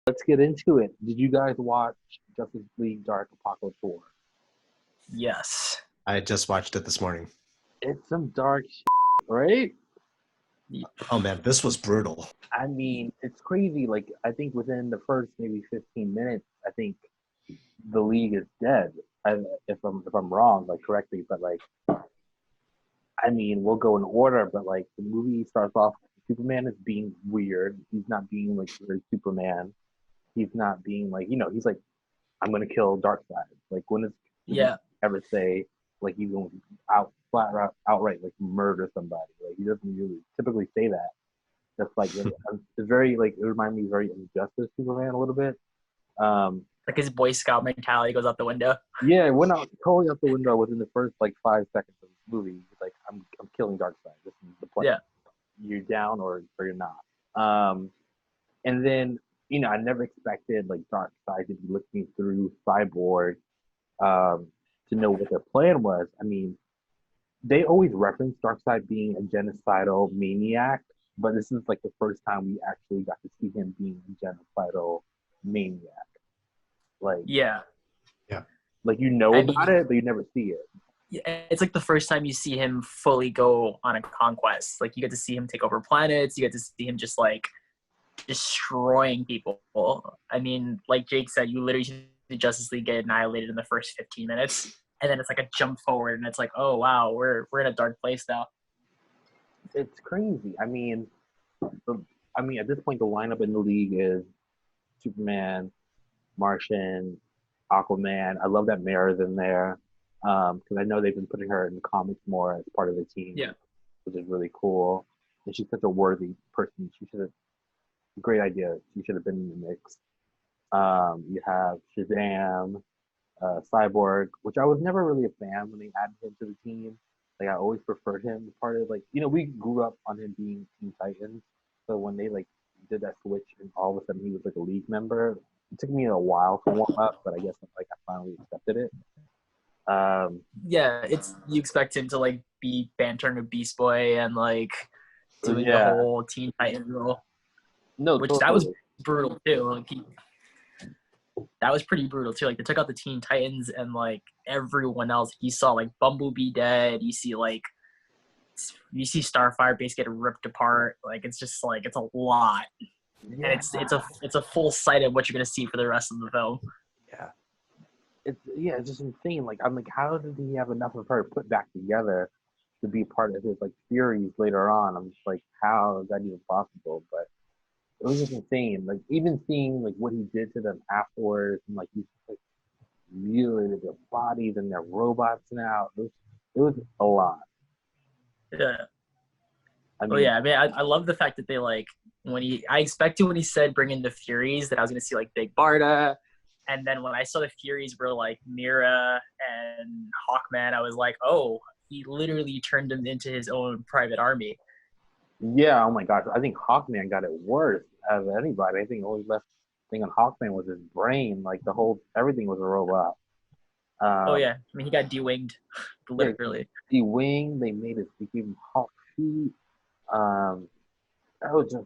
Let's get into it. Did you guys watch Justice League Dark Apocalypse War? Yes. I just watched it this morning. It's some dark shit, right? Oh man, this was brutal. I mean, it's crazy. Like, I think within the first maybe 15 minutes, I think the league is dead. If I'm wrong, like correct me, but like, I mean, we'll go in order. But like, the movie starts off. Superman is being weird. He's not being like very Superman. He's not being like, he's like, I'm gonna kill Darkseid. Like, when does he Yeah. ever say like he's going to outright like murder somebody? Like, he doesn't really typically say that. That's like it's very like, it reminded me very Injustice Superman a little bit. Like his Boy Scout mentality goes out the window. Yeah, it went out totally out the window within the first like 5 seconds of the movie. He's like, I'm killing Darkseid. This is the plan. Yeah. You're down or you're not. And then I never expected like Darkseid to be looking through Cyborg to know what their plan was. I mean, they always reference Darkseid being a genocidal maniac, but this is like the first time we actually got to see him being a genocidal maniac. Like, Yeah. like about it, but you never see it. Yeah, it's like the first time you see him fully go on a conquest. Like, you get to see him take over planets. You get to see him just like destroying people. I mean, like Jake said, you literally see the Justice League get annihilated in the first 15 minutes, and then it's like a jump forward, and it's like, oh wow, we're in a dark place now. It's crazy. I mean, at this point, the lineup in the league is Superman, Martian, Aquaman. I love that Mara's in there because I know they've been putting her in the comics more as part of the team, Yeah. which is really cool. And she's such a worthy person. She should have great idea. She should have been in the mix. You have Shazam, Cyborg, which I was never really a fan when they added him to the team. Like, I always preferred him as part of, like, we grew up on him being Teen Titans. So when they like did that switch and all of a sudden he was like a league member, it took me a while to warm up, but I guess like I finally accepted it. Yeah, you expect him to like be bantering with Beast Boy and like doing the Yeah. whole Teen Titan role. No, Which totally. that was brutal too. Like that was pretty brutal too. Like, they took out the Teen Titans and like everyone else. You saw like Bumblebee dead. You see Starfire base get ripped apart. Like, it's just like, it's a lot. Yeah. And it's a full sight of what you're gonna see for the rest of the film. Yeah. It's just insane. Like, I'm like, how did he have enough of her put back together to be part of his like Furies later on? I'm just like, how is that even possible? But it was just insane. Like, even seeing like what he did to them afterwards, and like he like mutilated their bodies and their robots now. It was a lot. Yeah. I Oh mean, yeah. I mean, I love the fact that they like I expected when he said bring in the Furies that I was gonna see like Big Barda. And then when I saw the Furies were like Mira and Hawkman, I was like, oh, he literally turned them into his own private army. yeah. Oh my gosh, I think Hawkman got it worse out of anybody. I think the only left thing on Hawkman was his brain. Like, everything was a robot. Oh yeah, I mean, he got de-winged, literally. The wing, they gave him Hawk feet. I was just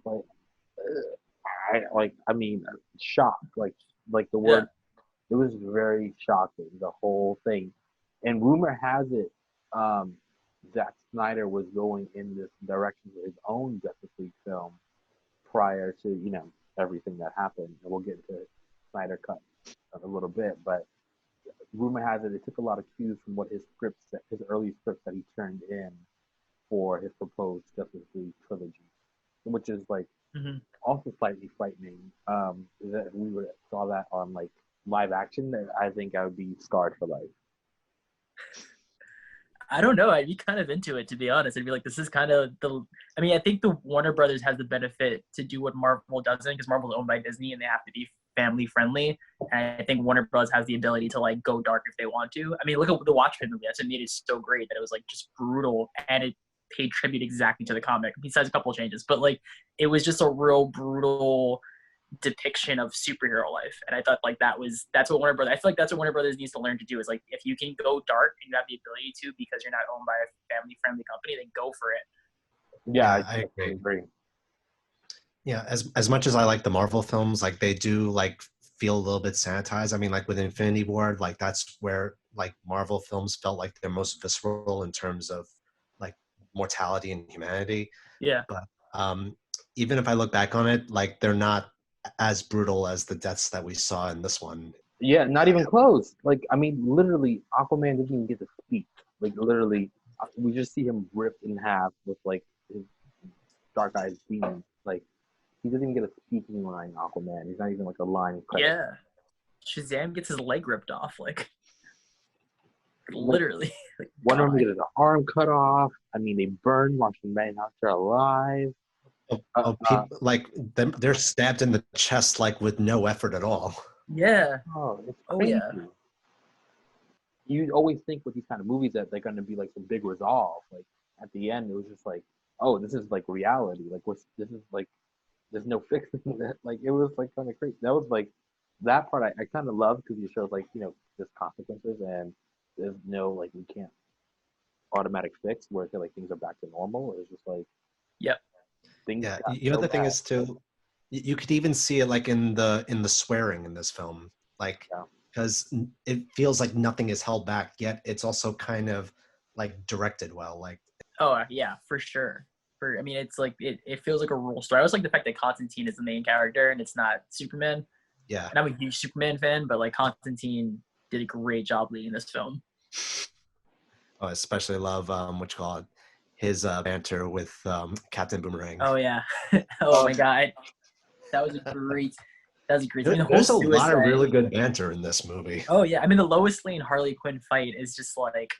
like, I mean, shocked. Like the word, It was very shocking. The whole thing, and rumor has it, Zack Snyder was going in this direction for his own Justice League film prior to everything that happened, and we'll get into Snyder Cut in a little bit, but rumor has it took a lot of cues from what his early scripts that he turned in for his proposed Justice League trilogy, which is like also slightly frightening. That if we saw that on like live action, that I think I would be scarred for life. I don't know. I'd be kind of into it, to be honest. I'd be like, this is kind of I mean, I think the Warner Brothers has the benefit to do what Marvel doesn't, because Marvel's owned by Disney and they have to be family friendly. And I think Warner Bros. Has the ability to like go dark if they want to. I mean, look at the Watchmen movie. That's what made it so great, that it was like just brutal, and it paid tribute exactly to the comic, besides a couple of changes. But like, it was just a real brutal depiction of superhero life, and I thought like that's what Warner Brothers. I feel like that's what Warner Brothers needs to learn to do, is like, if you can go dark and you have the ability to because you're not owned by a family friendly company, then go for it. Yeah, I agree. Yeah, as much as I like the Marvel films, like they do like feel a little bit sanitized. I mean, like with Infinity War, like that's where like Marvel films felt like they're most visceral in terms of like mortality and humanity. Yeah. But even if I look back on it, like they're not as brutal as the deaths that we saw in this one. Yeah, not even close. Like, I mean, literally, Aquaman didn't even get to speak. Like, literally, we just see him ripped in half with like his dark eyes beaming. Like, he doesn't even get a speaking line. Aquaman. He's not even like a line credit. Yeah. Shazam gets his leg ripped off, like Like, literally. Like, Wonder Woman God. gets his arm cut off. I mean, they burn Martian Manhunter alive. People like they're stabbed in the chest like with no effort at all. Yeah. Oh, it's Oh crazy. yeah. You always think with these kind of movies that they're going to be like some big resolve. Like at the end, it was just like, oh, this is like reality. Like this is like there's no fixing it. Like it was like kind of crazy. That was like that part I kind of love because it shows like there's consequences and there's no like you can't automatic fix where it's like things are back to normal. It's just like Yep. things Yeah, got you know so the thing bad. is too, you could even see it like in the swearing in this film, like Yeah. because it feels like nothing is held back, yet it's also kind of like directed well. Like Oh yeah, for sure. I mean, it's like it feels like a rule story. I always like the fact that Constantine is the main character and it's not Superman. yeah, And I'm a huge Superman fan, but like Constantine did a great job leading this film. oh, I especially love what you call it, his banter with Captain Boomerang. Oh yeah. Oh Oh, my god. That was a great. That was a great. I mean, the whole There's a lot of suicide. really good banter in this movie. Oh yeah, I mean the Lois Lane Harley Quinn fight is just like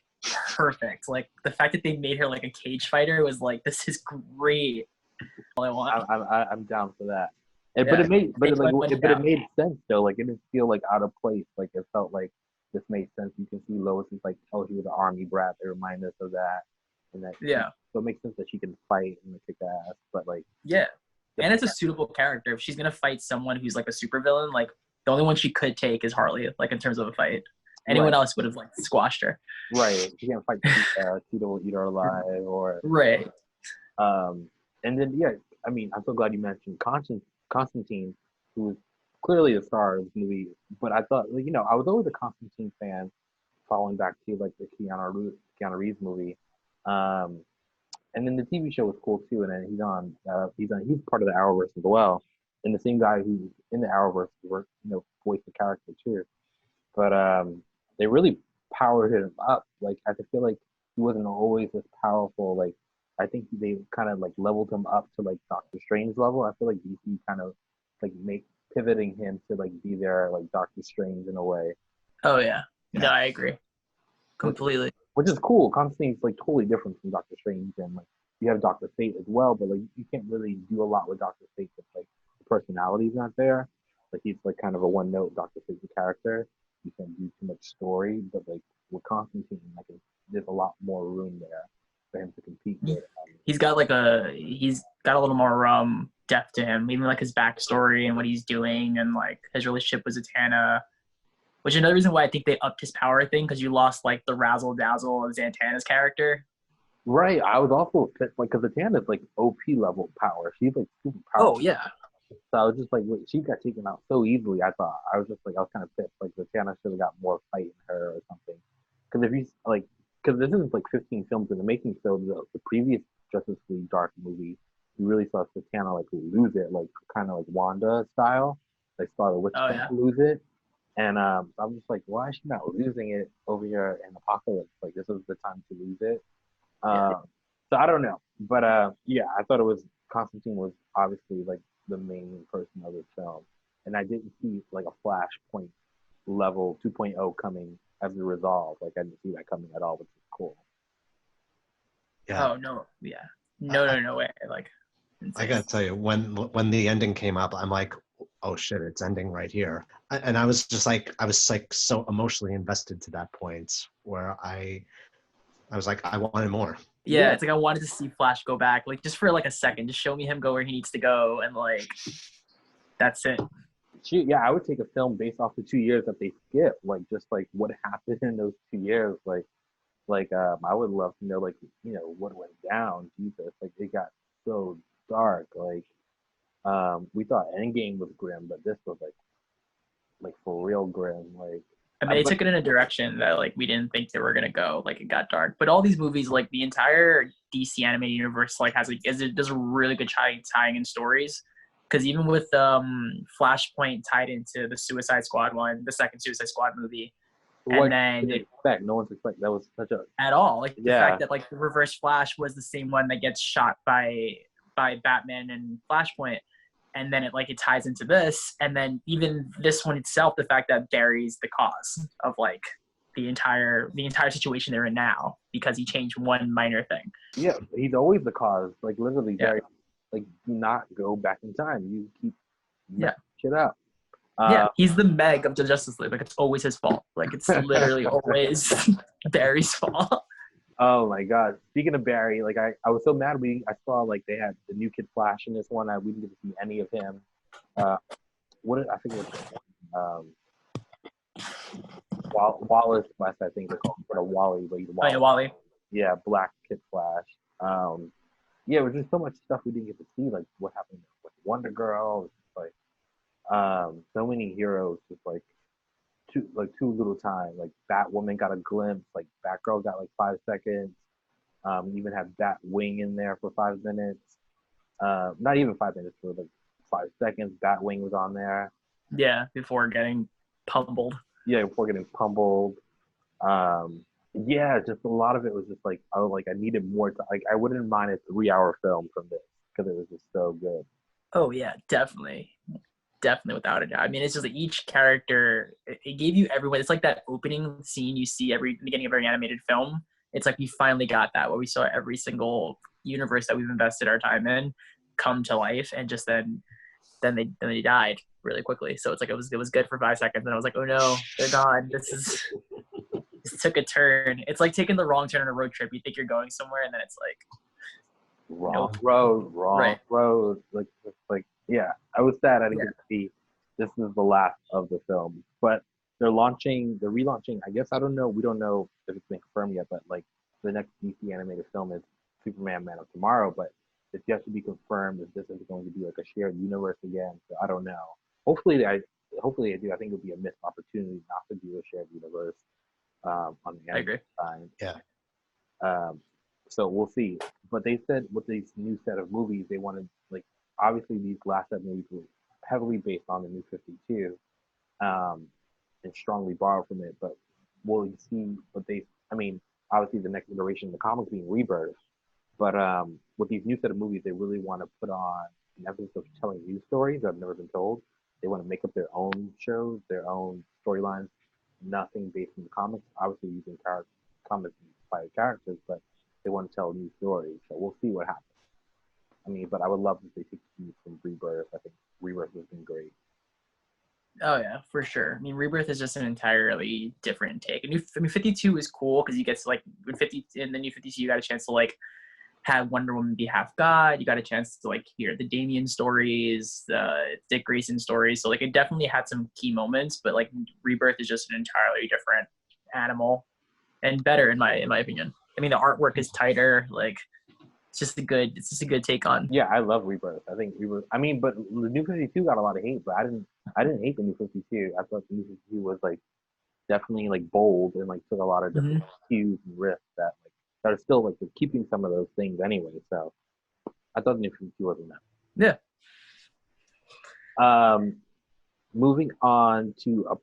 perfect. Like the fact that they made her like a cage fighter was like this is great. All I want. I'm down for that. And, Yeah. but it made sense though. Like it didn't feel like out of place. Like it felt like this made sense. You can see Lois is like, oh, she was an army brat. They remind us of that, and that. Yeah. So it makes sense that she can fight and kick ass. But like, Yeah. And it's a suitable character. If she's gonna fight someone who's like a supervillain, like the only one she could take is Harley, like in terms of a fight. Anyone else would have like squashed her. Right. She can't fight Cheetah will eat her alive or Right. and then yeah, I mean, I'm so glad you mentioned Constantine, who was clearly a star of this movie. But I thought, like, I was always a Constantine fan, following back to like the Keanu Reeves movie. And then the TV show was cool too. And then he's part of the ArrowVerse as well. And the same guy who's in the ArrowVerse worked, voiced the character too. But they really powered him up. Like I feel like he wasn't always as powerful. Like I think they kind of like leveled him up to like Doctor Strange level. I feel like DC kind of like make pivoting him to like be there like Doctor Strange in a way. Oh yeah. Yeah. No, I agree. Completely. Which is cool. Constantine's like totally different from Doctor Strange, and like you have Doctor Fate as well, but like you can't really do a lot with Doctor Fate if like the personality's not there. Like he's like kind of a one note Doctor Fate character. You can't do too much story, but like with Constantine, like there's a lot more room there for him to compete with. He's got a little more depth to him, even like his backstory and what he's doing and like his relationship with Zatanna. Which is another reason why I think they upped his power thing, because you lost like the razzle dazzle of Zatanna's character. Right. I was also pissed, like, because Zatanna's like OP level power. She's like super powerful. Oh yeah. So I was just like, wait, she got taken out so easily. I was kind of pissed. Like Zatanna should have got more fight in her or something. Because if you like, because this is like 15 films in the making. So the previous Justice League Dark movie, you really saw Zatanna like lose it, like kind of like Wanda style. Like saw the witch lose it. And I'm just like, why is she not losing it over here in Apokolips? Like this was the time to lose it. So I don't know, but yeah, I thought Constantine was obviously like the main person of the film, and I didn't see like a Flashpoint level 2.0 coming as a resolve. Like I didn't see that coming at all, which is cool. Yeah. Oh no, yeah, no way. Like, I gotta tell you, when the ending came up, I'm like, oh shit, it's ending right here. And I was like so emotionally invested to that point where I was like, I wanted more. Yeah, it's like I wanted to see Flash go back, like just for like a second, just show me him go where he needs to go, and like that's it. I would take a film based off the 2 years that they skipped, like just like what happened in those 2 years, I would love to know like what went down. Jesus, like it got so dark, like We thought Endgame was grim, but this was like for real grim. I mean, they took it in a direction that like we didn't think they were gonna go. Like it got dark, but all these movies, like the entire DC animated universe, like does a really good tying in stories. Because even with Flashpoint tied into the Suicide Squad one, the second Suicide Squad movie, what and then expect? No one's expect that was such a at all, like the yeah. fact that like the Reverse Flash was the same one that gets shot by Batman and Flashpoint, and then it ties into this, and then even this one itself, the fact that Barry's the cause of like the entire situation they're in now because he changed one minor thing. Yeah, he's always the cause. Like literally, Barry, like do not go back in time. You keep shit up. Yeah, he's the Meg of the Justice League. Like it's always his fault. Like it's literally always Barry's fault. Oh my god! Speaking of Barry, like I was so mad. I saw like they had the new Kid Flash in this one. We didn't get to see any of him. I think it was Wallace West. I think they're called Wally, but he's Wally. Oh, yeah, Wally. Yeah, Black Kid Flash. Yeah, it was just so much stuff we didn't get to see. Like what happened with Wonder Girl. It's just like so many heroes. Just like too little time. Like Batwoman got a glimpse. Like Batgirl got like 5 seconds. Even had Batwing in there for 5 minutes. Not even 5 minutes, for like 5 seconds. Batwing was on there. Yeah, before getting pummeled. Yeah, before getting pummeled. Yeah, just a lot of it was just like I needed more time. Like I wouldn't mind a 3-hour film from this because it was just so good. Oh yeah, definitely without a doubt. I mean, it's just like each character. It gave you everyone. It's like that opening scene you see every beginning of every animated film. It's like we finally got that where we saw every single universe that we've invested our time in come to life, and just then they died really quickly. So it's like it was good for 5 seconds, and I was like, oh no, they're gone. This took a turn. It's like taking the wrong turn on a road trip. You think you're going somewhere, and then it's like wrong road. Like yeah, I was sad I didn't get to see. This is the last of the film, but they're relaunching. I guess I don't know. We don't know if it's been confirmed yet, but like the next DC animated film is Superman: Man of Tomorrow, but it's yet to be confirmed if this is going to be like a shared universe again. So I don't know. Hopefully they do. I think it would be a missed opportunity not to do a shared universe on the I agree. side. Yeah. So we'll see. But they said with these new set of movies, they wanted like obviously these last set of movies were heavily based on the New 52, and strongly borrowed from it. But we'll see what obviously the next iteration of the comics being Rebirth. But with these new set of movies, they really want to put on an emphasis of telling new stories that have never been told. They want to make up their own shows, their own storylines, nothing based in the comics. Obviously using comics inspired characters, but they want to tell new stories. So we'll see what happens. I mean, but I would love if they take cues from Rebirth. I think Rebirth has been great. Oh yeah, for sure. I mean, Rebirth is just an entirely different take. 52 is cool because you get to like in the New 52, you got a chance to like have Wonder Woman be half god. You got a chance to like hear the Damian stories, Dick Grayson stories. So like it definitely had some key moments, but like Rebirth is just an entirely different animal and better in my opinion. I mean, the artwork is tighter. Like it's just a good take on. Yeah, I love Rebirth. I think Rebirth. I mean, but the New 52 got a lot of hate, but I didn't hate the New 52. I thought the New 52 was like definitely like bold and like took a lot of different cues and riffs that are still like keeping some of those things anyway. So I thought the New 52 wasn't that. Yeah. Moving on to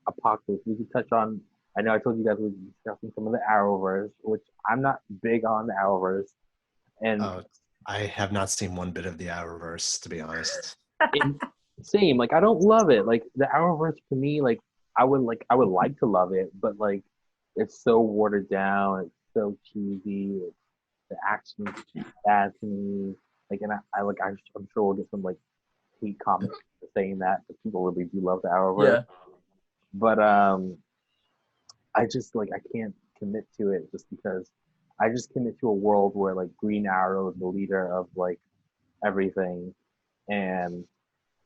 Apokolips, we could touch on. I know I told you guys we were discussing some of the ArrowVerse, which I'm not big on the ArrowVerse. And I have not seen one bit of the ArrowVerse, to be honest. Same. Like I don't love it. Like the ArrowVerse to me, like I would like to love it, but like it's so watered down. It's so cheesy. The action is bad to me. Like, and I'm sure we'll get some like hate comments for saying that because people really do love the ArrowVerse. Yeah. But I just like I can't commit to it just because I just commit to a world where like Green Arrow is the leader of like everything, and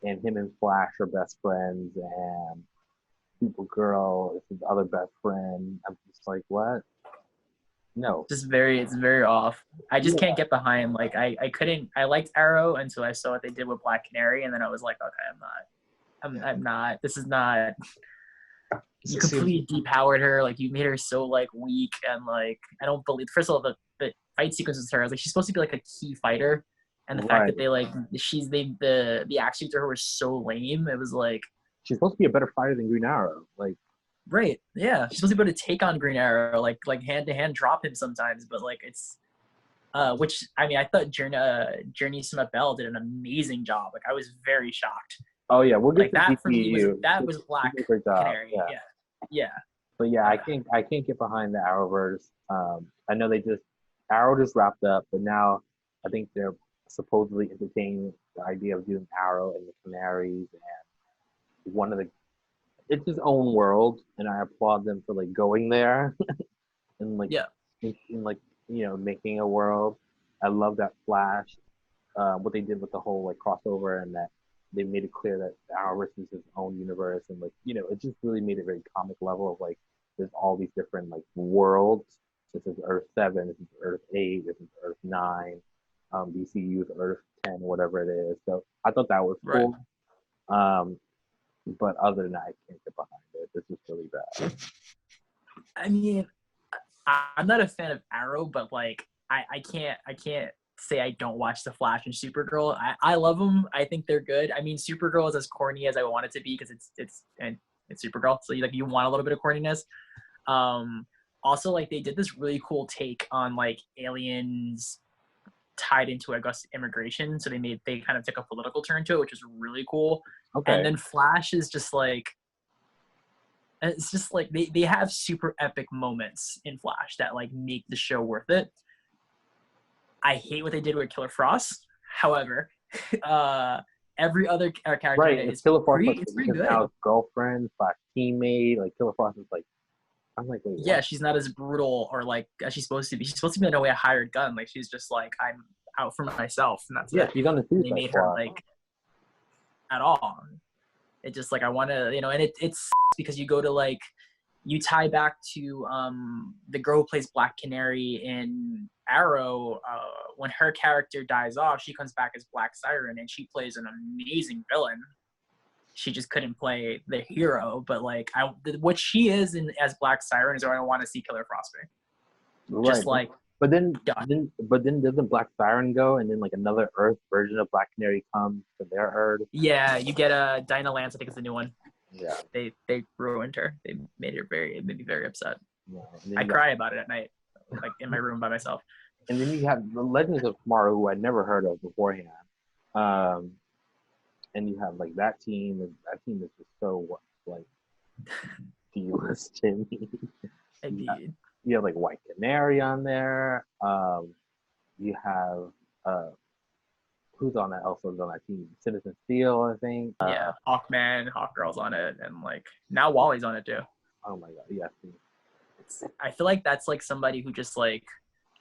him and Flash are best friends, and Supergirl is his other best friend. I'm just like, what? No. It's very off. I just Yeah. can't get behind. Like I liked Arrow until I saw what they did with Black Canary, and then I was like, okay, I'm not. This is not. You completely depowered her. Like you made her so like weak, and like I don't believe. First of all, the fight sequences with her, I was like, she's supposed to be like a key fighter, and the fact that they like the action to her was so lame. It was like she's supposed to be a better fighter than Green Arrow. Like, right, yeah, she's supposed to be able to take on Green Arrow, like hand to hand drop him sometimes, but like it's. Which I mean, I thought Journey Smith Bell did an amazing job. Like I was very shocked. oh yeah, we'll Like get to that DCEU. for me was Black Canary. Yeah. But yeah, I can't get behind the Arrowverse. I know Arrow just wrapped up, but now I think they're supposedly entertaining the idea of doing Arrow and the Canaries and it's his own world, and I applaud them for like going there and like in like making a world. I love that Flash, what they did with the whole like crossover, and that they made it clear that Arrowverse is his own universe, and like it just really made it very comic level of like there's all these different like worlds. This is Earth 7, this is Earth 8, this is Earth 9, DCU is Earth 10, whatever it is. So I thought that was cool. Right. But other than that, I can't get behind it. This is really bad. I mean, I'm not a fan of Arrow, but like I can't say I don't watch The Flash and Supergirl. I love them. I think they're good. I mean, Supergirl is as corny as I want it to be because it's Supergirl, so you want a little bit of corniness. Also, like they did this really cool take on like aliens tied into, I guess, immigration. So they kind of took a political turn to it, which is really cool. Okay. And then Flash is just like, it's just like they have super epic moments in Flash that like make the show worth it. I hate what they did with Killer Frost. However, every other character is Killer Frost it's pretty good. Now girlfriend / teammate, like Killer Frost is like, I'm like, wait, yeah, she's not as brutal or like as she's supposed to be. She's supposed to be in a way a hired gun. Like she's just like, I'm out for myself, and that's it. She's on the suicide They made her like at all. It just like I want to, and it's because you go to like you tie back to the girl who plays Black Canary in Arrow. When her character dies off, she comes back as Black Siren, and she plays an amazing villain. She just couldn't play the hero, but like what she is as Black Siren is what I want to see Killer Frost be. Right. Just like, but then doesn't Black Siren go, and then like another Earth version of Black Canary comes to their Earth? Yeah, you get a Dinah Lance. I think it's the new one. Yeah, they ruined her. They made her it made me very upset. Yeah, I cry about it at night, like in my room by myself. And then you have the Legends of Tomorrow, who I'd never heard of beforehand. And you have like that team, and that team is just so like D-list to me. Indeed. You have like White Canary on there. You have who's on that? Also on that team, Citizen Steel, I think. Yeah, Hawkman, Hawkgirl's on it, and like now Wally's on it too. Oh my god, yeah. I feel like that's like somebody who just like.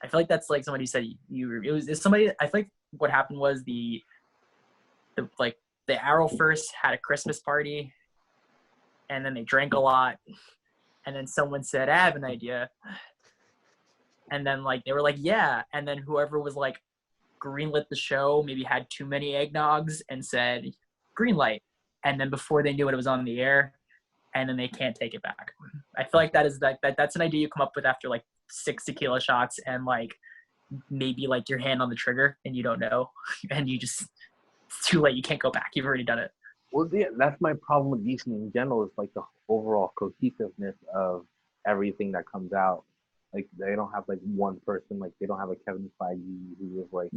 I feel like that's like somebody said it's somebody. I feel like what happened was the ArrowVerse had a Christmas party, and then they drank a lot, and then someone said, I have an idea. And then like they were like, yeah. And then whoever was like greenlit the show maybe had too many eggnogs and said green light. And then before they knew it was on the air, and then they can't take it back. I feel like that's an idea you come up with after like 6 tequila shots and like maybe like your hand on the trigger and you don't know, and you just it's too late. You can't go back. You've already done it. Well, yeah, that's my problem with DC in general. Is like the overall cohesiveness of everything that comes out. Like they don't have like one person. Like they don't have a Kevin Feige who is like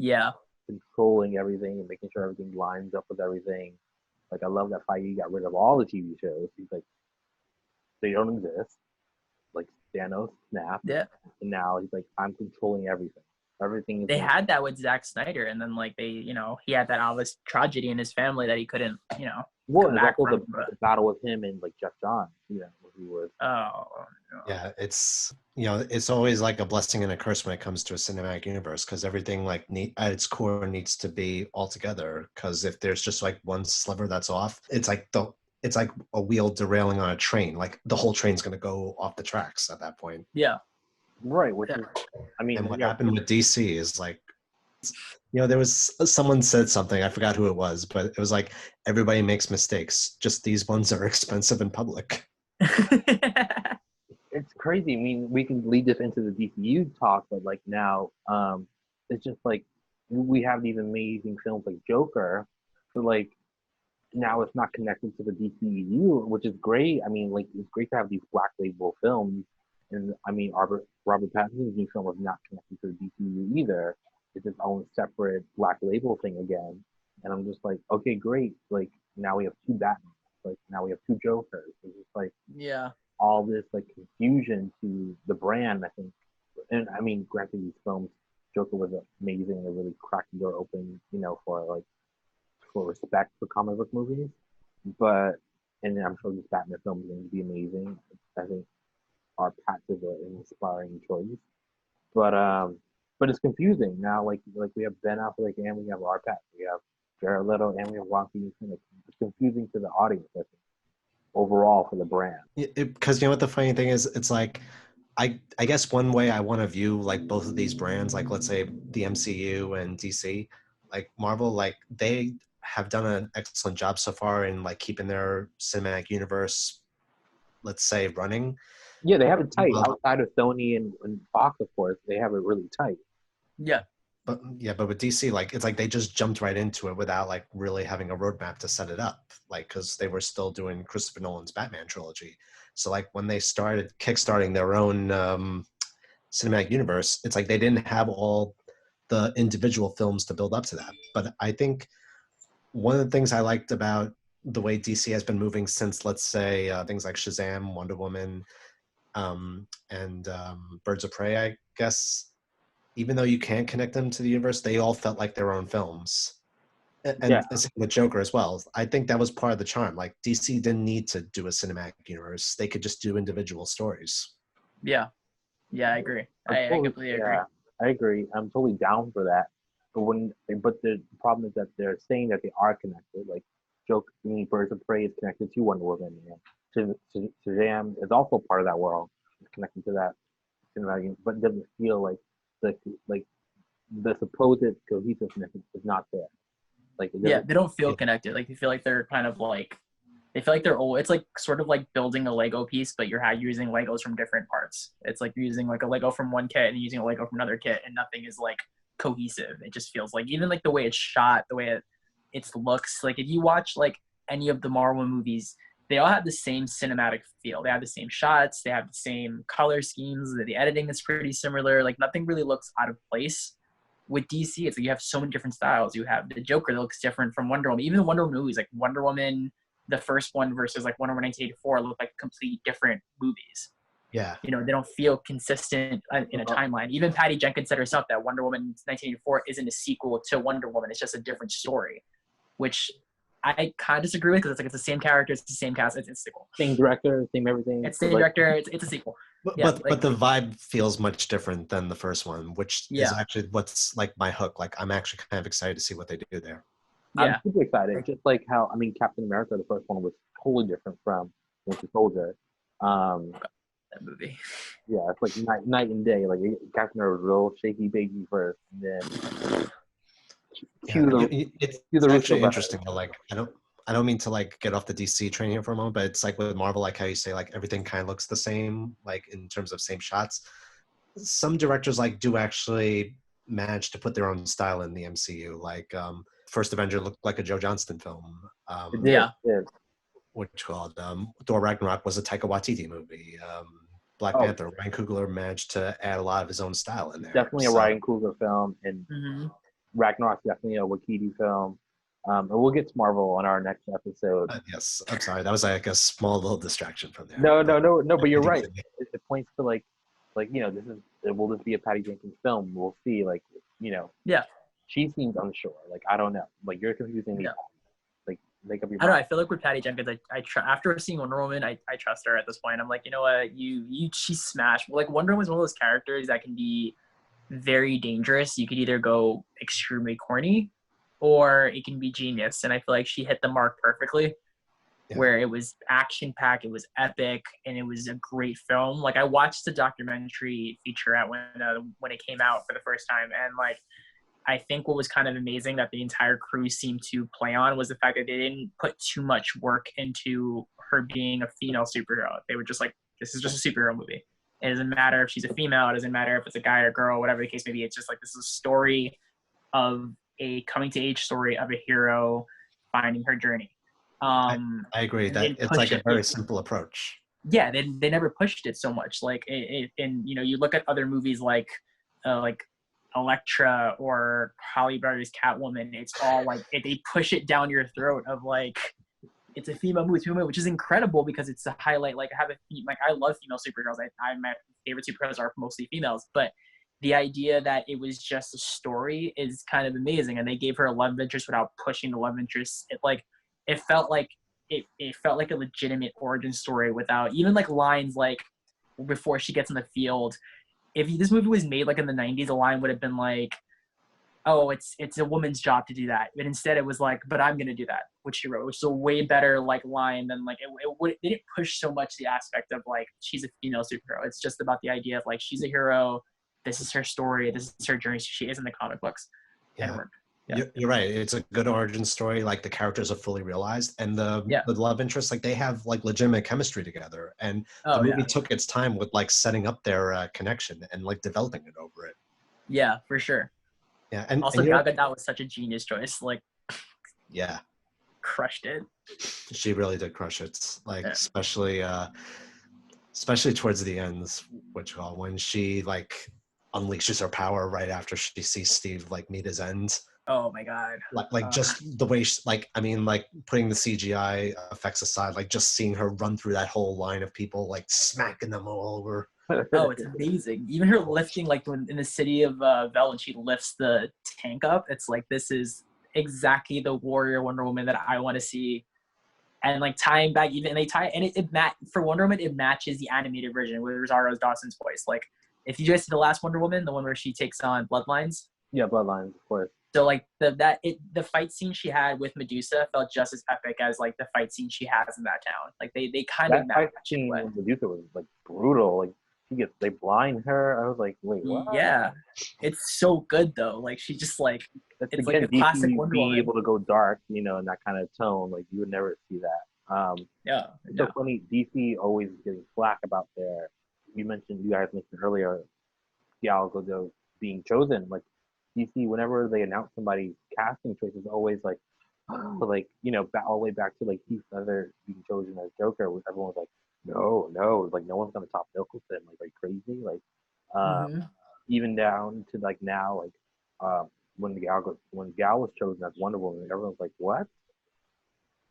controlling everything and making sure everything lines up with everything. Like I love that Feige got rid of all the TV shows. He's like, they don't exist. Like Thanos snapped. Yeah. And now he's like, I'm controlling everything. Everything. They had that with Zack Snyder, and then like they, he had that obvious tragedy in his family that he couldn't, Well, and also the battle with him and like Jeff Johns, who was. Oh. No. Yeah, it's it's always like a blessing and a curse when it comes to a cinematic universe, because everything like at its core needs to be all together. Because if there's just like one sliver that's off, it's like a wheel derailing on a train. Like the whole train's gonna go off the tracks at that point. Yeah. right, which Yeah. is, I mean, And what yeah, happened with DC is like, there was someone said something, I forgot who it was, but it was like everybody makes mistakes. Just these ones are expensive in public. it's crazy. I mean, we can lead this into the DCU talk, but like now, it's just like we have these amazing films like Joker, but like now it's not connected to the DCEU, which is great. I mean, like it's great to have these black label films, and I mean, Robert Pattinson's new film is not connected to the DCEU either. It's its own separate black label thing again, and I'm just like, okay, great. Like now we have two Batman. Like now we have two Jokers. It's just like Yeah. all this like confusion to the brand. I think, and I mean, granted, these films, Joker was amazing. It really cracked the door open, for like for respect for comic book movies. But and I'm sure this Batman film is going to be amazing. I think our Pat is an inspiring choice. But it's confusing now. Like we have Ben Affleck and we have our Pat. We have Jared Leto and we have Joaquin Phoenix. It's confusing to the audience, I think, overall for the brand. Because what the funny thing is, it's like I guess one way I want to view like both of these brands, like let's say the MCU and DC, like Marvel, like they have done an excellent job so far in like keeping their cinematic universe, let's say, running. Yeah, they have it tight. Outside of Sony and Fox, of course, they have it really tight. Yeah. But with DC, like it's like they just jumped right into it without like really having a roadmap to set it up, like because they were still doing Christopher Nolan's Batman trilogy. So like when they started kickstarting their own cinematic universe, it's like they didn't have all the individual films to build up to that. But I think one of the things I liked about the way DC has been moving since, let's say, things like Shazam, Wonder Woman, and Birds of Prey, I guess, even though you can't connect them to the universe, they all felt like their own films. And with Joker as well. I think that was part of the charm. Like DC didn't need to do a cinematic universe. They could just do individual stories. Yeah. Yeah, I agree. I completely agree. Yeah, I agree. I'm totally down for that. But the problem is that they're saying that they are connected. Like Birds of Prey is connected to Wonder Woman. Shazam is also part of that world. It's connected to that cinematic, but it doesn't feel like the supposed cohesiveness is not there. Like they don't feel connected. Like you feel like they're kind of like they feel like they're old. It's like sort of like building a Lego piece, but you're using Legos from different parts. It's like you're using like a Lego from one kit and using a Lego from another kit, and nothing is like cohesive. It just feels like even like the way it's shot, the way it looks. Like if you watch like any of the Marvel movies, they all have the same cinematic feel. They have the same shots. They have the same color schemes. The editing is pretty similar. Like nothing really looks out of place. With DC, it's like you have so many different styles. You have the Joker that looks different from Wonder Woman. Even the Wonder Woman movies, like Wonder Woman, the first one versus like Wonder Woman 1984, look like complete different movies. Yeah. They don't feel consistent in a timeline. Even Patty Jenkins said herself that Wonder Woman 1984 isn't a sequel to Wonder Woman. It's just a different story, which I kind of disagree with because it's the same character, it's the same cast, it's a sequel. Same director, same everything. It's the same director, it's a sequel. But the vibe feels much different than the first one, which is actually what's like my hook. Like I'm actually kind of excited to see what they do there. I'm super excited. Just like how Captain America, the first one was totally different from Winter Soldier. That movie. Yeah, it's like night and day. Like Captain America was real shaky baby first, and then it's actually interesting. Like I don't mean to like get off the DC train here for a moment, but it's like with Marvel, like how you say like everything kind of looks the same, like in terms of same shots. Some directors like do actually manage to put their own style in the MCU. Like First Avenger looked like a Joe Johnston film. Which called Thor Ragnarok was a Taika Waititi movie. Black Panther, Ryan Coogler managed to add a lot of his own style in there. Definitely a Ryan Coogler film, and Ragnarok's definitely a Waititi film. And we'll get to Marvel on our next episode. Yes, I'm sorry. That was like a small little distraction from there. No, but you're right. It points to like will this be a Patty Jenkins film? We'll see. Like, she seems unsure. Like, I don't know. Like, you're confusing me. Like, make up your mind. I don't know. I feel like with Patty Jenkins, after seeing Wonder Woman, I trust her at this point. I'm like, you know what? She smashed. Like, Wonder Woman's one of those characters that can be very dangerous. You could either go extremely corny, or it can be genius, and I feel like she hit the mark perfectly. where it was action packed, it was epic, and it was a great film. Like I watched the documentary featurette when it came out for the first time, and like I think what was kind of amazing that the entire crew seemed to play on was the fact that they didn't put too much work into her being a female superhero. They were just like, this is just a superhero movie. It doesn't matter if she's a female. It doesn't matter if it's a guy or girl, whatever the case may be. It's just like, this is a story of a coming to age story of a hero finding her journey. I agree that it's like a very simple approach. Yeah, they never pushed it so much. Like and you know, you look at other movies like Elektra or Halle Berry's Catwoman. It's all like they push it down your throat of like it's a female movie, which is incredible because it's to highlight like I love female superheroes. My favorite superheroes are mostly females, but the idea that it was just a story is kind of amazing. And they gave her a love interest without pushing the love interest. It felt like a legitimate origin story without even like lines like before she gets in the field. If this movie was made like in the 90s, a line would have been like, oh, it's a woman's job to do that. But instead it was like, but I'm going to do that, which she wrote, which is a way better like line than like, it didn't push so much the aspect of like, she's a female superhero. It's just about the idea of like, she's a hero. This is her story. This is her journey. She is in the comic books. Yeah. You're right. It's a good origin story. Like the characters are fully realized, and the love interest, like they have like legitimate chemistry together. And the movie took its time with like setting up their connection and like developing it over it. Yeah, for sure. Yeah, and also Gal Gadot was such a genius choice. Like, crushed it. She really did crush it. Like especially towards the ends, when she like unleashes her power right after she sees Steve like meet his end. Oh my god! Like just the way, like putting the CGI effects aside, like just seeing her run through that whole line of people, like smacking them all over. Oh, it's amazing! Even her lifting, like in the city of Vel, when she lifts the tank up, it's like this is exactly the warrior Wonder Woman that I want to see. And like tying back, for Wonder Woman, it matches the animated version with Rosario Dawson's voice. Like if you guys see the last Wonder Woman, the one where she takes on Bloodlines. Yeah, Bloodlines, of course. So like the fight scene she had with Medusa felt just as epic as like the fight scene she has in that town. Like they kind of match. That scene with Medusa was like brutal. Like they blind her. I was like, wait, what? Yeah, it's so good though. Like she just like it's again, like a classic Wonder being Woman. able to go dark, you know, in that kind of tone. Like you would never see that. It's so funny. DC always getting flack about their. You guys mentioned earlier, Gal Gadot being chosen. Like DC, whenever they announce somebody's casting choice, is always like, like you know, all the way back to like Heath Ledger being chosen as Joker, where everyone's like, no, like no one's gonna top Nicholson, like are you crazy? Like, even down to like now, like when Gal was chosen as Wonder Woman, everyone's like, what?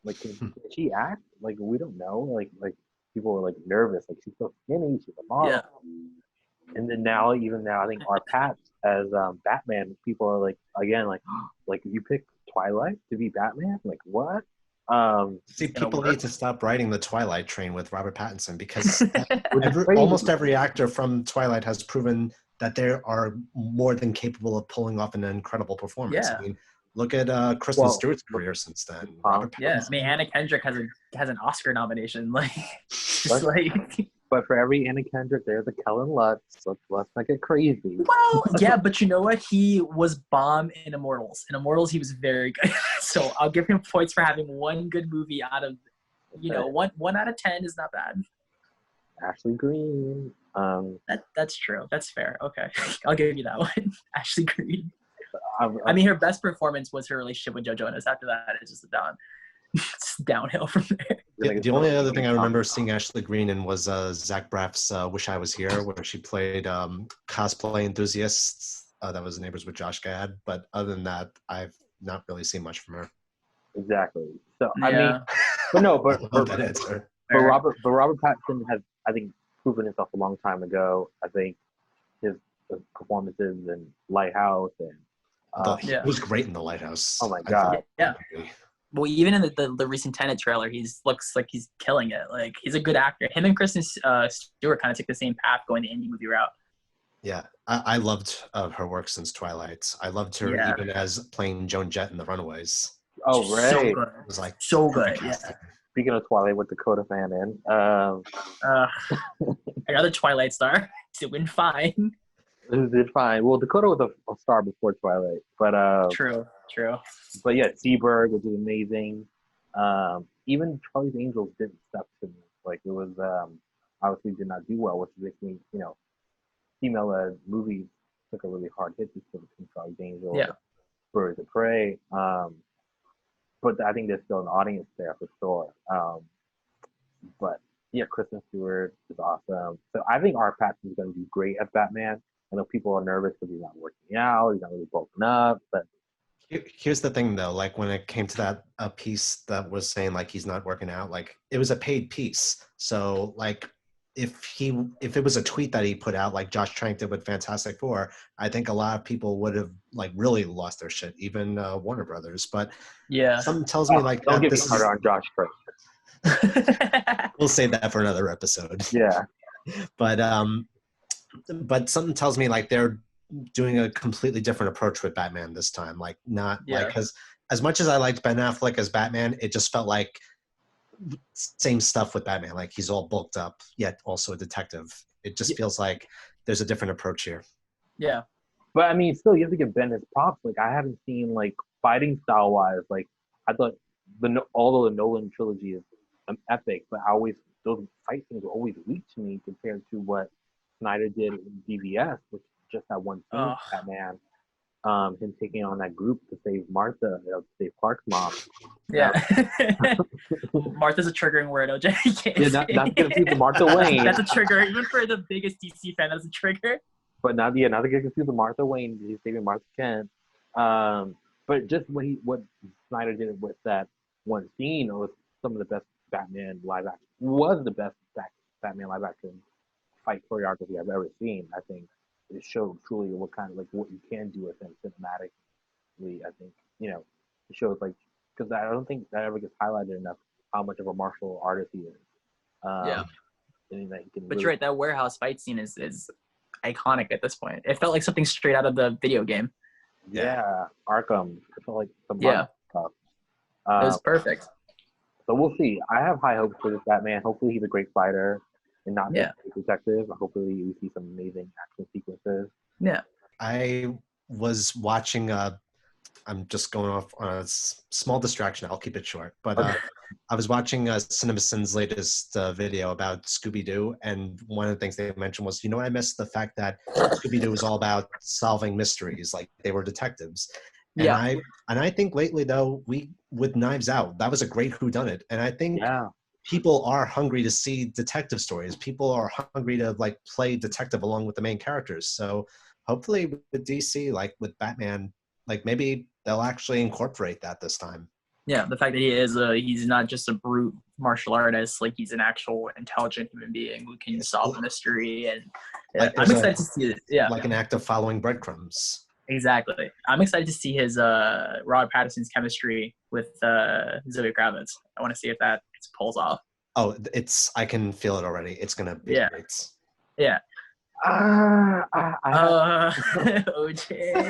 Like, can she act? Like, we don't know. Like people were like nervous. Like she's so skinny, she's a model. Yeah. And then now, I think our Pat as Batman, people are like, again, like you picked Twilight to be Batman? Like, what? See, people need to stop riding the Twilight train with Robert Pattinson because almost every actor from Twilight has proven that they are more than capable of pulling off an incredible performance. Yeah. I mean, look at Kristen Stewart's career since then. Yeah, I mean, Anna Kendrick has an Oscar nomination. Like, just like. But for every Anna Kendrick, there's a Kellen Lutz. So let's not get crazy. Well, yeah, but you know what? He was bomb in Immortals. In Immortals, he was very good. So I'll give him points for having one good movie out of, one out of 10 is not bad. Ashley Greene. That's true. That's fair. Okay, I'll give you that one. Ashley Greene. I mean, her best performance was her relationship with Joe Jonas. After that, it's just it's downhill from there. The only other thing I remember seeing Ashley Greene in was Zach Braff's Wish I Was Here, where she played cosplay enthusiast that was Neighbors with Josh Gad. But other than that, I've not really seen much from her. Exactly. So I mean, but no, but Robert Pattinson has, I think, proven himself a long time ago. I think his performances in Lighthouse and he was great in The Lighthouse. Oh my god! Yeah. Well, even in the recent Tenet trailer, looks like he's killing it. Like he's a good actor. Him and Kristen Stewart kind of took the same path, going the indie movie route. Yeah, I loved her work since Twilight. I loved her even as playing Joan Jett in The Runaways. Oh, right. So good. It was like so good. Yeah. speaking of Twilight with Dakota Fanning, Another Twilight star doing fine. did fine. Well, Dakota was a star before Twilight, but True. but yeah, Cyborg, which is amazing. Even Charlie's Angels didn't step to me. Like it was obviously did not do well, which makes me, female movies took a really hard hit between Charlie's Angels, Yeah. Birds of Prey. But I think there's still an audience there for sure. But yeah, Kristen Stewart is awesome. So I think Art Pattinson is going to do great as Batman. I know people are nervous because he's not working out, he's not really bulking up, but Here's the thing, though. Like when it came to that piece that was saying like he's not working out, like it was a paid piece. So like if it was a tweet that he put out, like Josh Trank did with Fantastic Four, I think a lot of people would have like really lost their shit, even Warner Brothers. But Yeah. something tells me like don't get me this harder on Josh Trank. We'll save that for another episode. Yeah. But something tells me like they're doing a completely different approach with Batman this time. Like not like, because as much as I liked Ben Affleck as Batman, it just felt like same stuff with Batman. Like he's all bulked up, yet also a detective. It just feels like there's a different approach here. Yeah. But I mean, still, you have to give Ben his props. Like I haven't seen like fighting style wise. Like I thought although the Nolan trilogy is epic, but those fight scenes were always weak to me compared to what Snyder did in DVS, which just that one scene with Batman, him taking on that group to save Martha, to save Clark's mom. Yeah. Martha's a triggering word, OJ. Yeah, not to confuse Martha Wayne. That's a trigger. Even for the biggest DC fan, that's a trigger. But not to get confused with Martha Wayne. He's saving Martha Kent. But just what Snyder did with that one scene was some of the best Batman live action. Was the best Batman live action fight choreography I've ever seen. I think it showed truly what kind of like what you can do with him cinematically. I think it shows like because I don't think that ever gets highlighted enough how much of a martial artist he is. Yeah. And that he can But really, you're right. That warehouse fight scene is iconic at this point. It felt like something straight out of the video game. Yeah, Arkham. It felt like some Yeah. stuff. It was perfect. So we'll see. I have high hopes for this Batman. Hopefully he's a great fighter and not just a detective. Hopefully we see some amazing action sequences. Yeah. I was watching I'm just going off on a small distraction. I'll keep it short. But I was watching CinemaSin's latest video about Scooby-Doo, and one of the things they mentioned was, I missed the fact that Scooby-Doo was all about solving mysteries, like they were detectives. And I think lately, though, with Knives Out, that was a great whodunit. And I think people are hungry to see detective stories. People are hungry to like play detective along with the main characters. So hopefully with DC, like with Batman, like maybe they'll actually incorporate that this time. Yeah, the fact that he's not just a brute martial artist, like he's an actual intelligent human being who can solve a mystery. And like I'm excited to see it. Yeah, like an act of following breadcrumbs. Exactly. I'm excited to see his Robert Pattinson's chemistry with Zoe Kravitz. I want to see if that pulls off. Oh, I can feel it already. It's gonna be great. Yeah. OJ,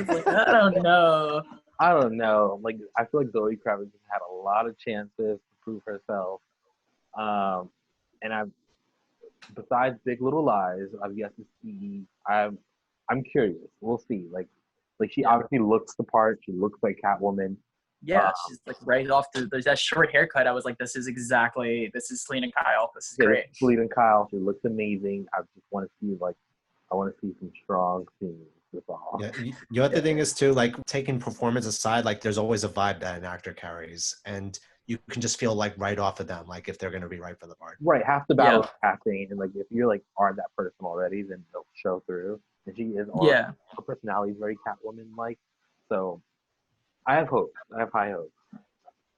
like, I don't know. Like, I feel like Zoe Kravitz has had a lot of chances to prove herself. And besides Big Little Lies, I've yet to see. I'm curious. We'll see. Like she obviously looks the part. She looks like Catwoman. Yeah, she's like right off there's that short haircut. I was like, this is Selena Kyle. This is great. Selena Kyle. She looks amazing. I just want to see some strong scenes. That's all. Yeah, the other thing is too, like taking performance aside, like there's always a vibe that an actor carries, and you can just feel like right off of them, like if they're gonna be right for the part. Right, half the battle is acting, and like if you're like are that person already, then they'll show through. And she is. Her personality is very Catwoman-like, so I have hope. I have high hopes.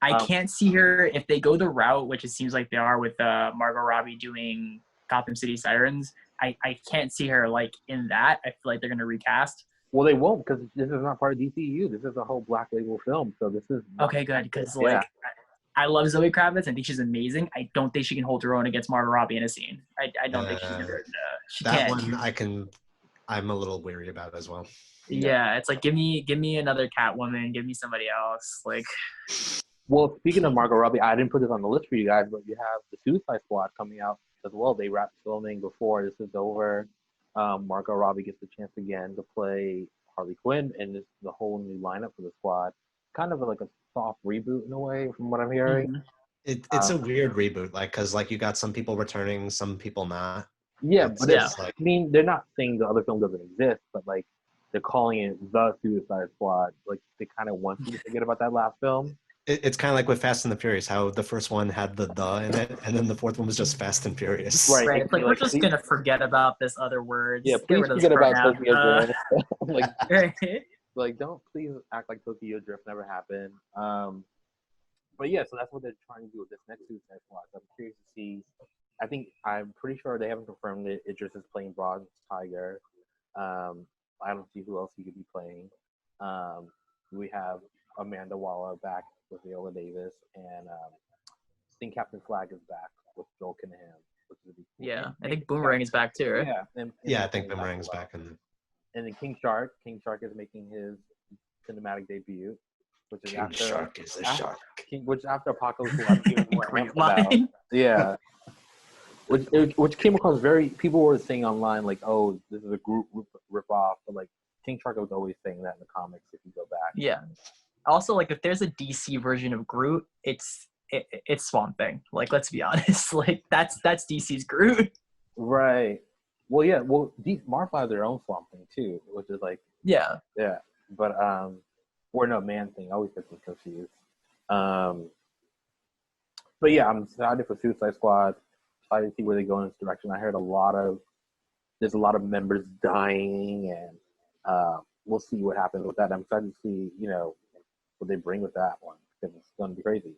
I can't see her if they go the route, which it seems like they are with Margot Robbie doing Gotham City Sirens. I can't see her like in that. I feel like they're gonna recast. Well, they won't because this is not part of DCEU. This is a whole Black Label film, so this is okay. Good, because I love Zoe Kravitz. I think she's amazing. I don't think she can hold her own against Margot Robbie in a scene. I don't think she's gonna. She that can't. one I'm a little weary about as well. Yeah, it's like give me another Catwoman. Give me somebody else. Like, Well, speaking of Margot Robbie, I didn't put this on the list for you guys, but you have the Suicide Squad coming out as well. They wrapped filming before this is over. Margot Robbie gets the chance again to play Harley Quinn, and this is a whole new lineup for the squad. Kind of like a soft reboot in a way, from what I'm hearing. Mm-hmm. It's a weird reboot, like because like you got some people returning, some people not. Yeah, It's but just I like mean, they're not saying the other film doesn't exist, but like they're calling it the Suicide Squad. Like they kind of want you to forget about that last film. it's kind of like with Fast and the Furious, how the first one had the in it, and then the fourth one was just Fast and Furious. Right. Right. It's like, we're Like, just please- gonna forget about this other word. Yeah, Just get please rid of this forget about pronoun. Tokyo Drift. Like, Right. like don't please act like Tokyo Drift never happened. But yeah, so that's what they're trying to do with this next Suicide Squad. So I'm curious to see. I'm pretty sure they haven't confirmed that Idris is playing Bronze Tiger. I don't see who else he could be playing. We have Amanda Waller back with Viola Davis, and I think Captain Flag is back with Joel Kinnahan. Which is cool. Yeah, I think Boomerang is back too, right? Yeah, Yeah, I think Boomerang's back in. And then King Shark is making his cinematic debut, which is King after Shark is a after- shark. which after Apocalypse War, I'm even more Great amped about. line. Yeah. Which came across people were saying online like, oh, this is a group rip off, but like King Shark was always saying that in the comics if you go back. Yeah. Also, like, if there's a DC version of Groot, it's Swamp Thing. Like, let's be honest. Like, that's DC's Groot. Right. Well, yeah. Well, Marvel has their own Swamp Thing too, which is like, Yeah. yeah. But or no, Man Thing. I always get them confused. But yeah, I'm excited for Suicide Squad. Excited to see where they go in this direction. I heard there's a lot of members dying, and we'll see what happens with that. I'm excited to see, what they bring with that one, because it's going to be crazy.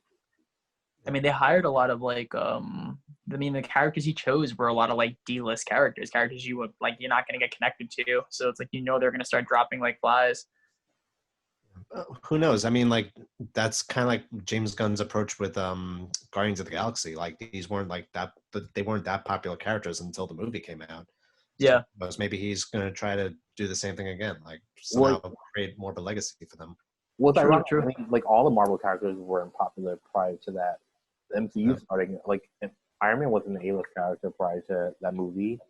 I mean, they hired a lot of like, the characters he chose were a lot of like D-list characters you would like, you're not gonna get connected to. So it's like, they're gonna start dropping like flies. Who knows? I mean, like that's kind of like James Gunn's approach with Guardians of the Galaxy. Like these weren't like that, but they weren't that popular characters until the movie came out. Yeah. So maybe he's gonna try to do the same thing again, like somehow create more of a legacy for them. Well, it's ironic. True. I mean, like all the Marvel characters weren't popular prior to that. The MCU starting, like Iron Man wasn't an A-list character prior to that movie.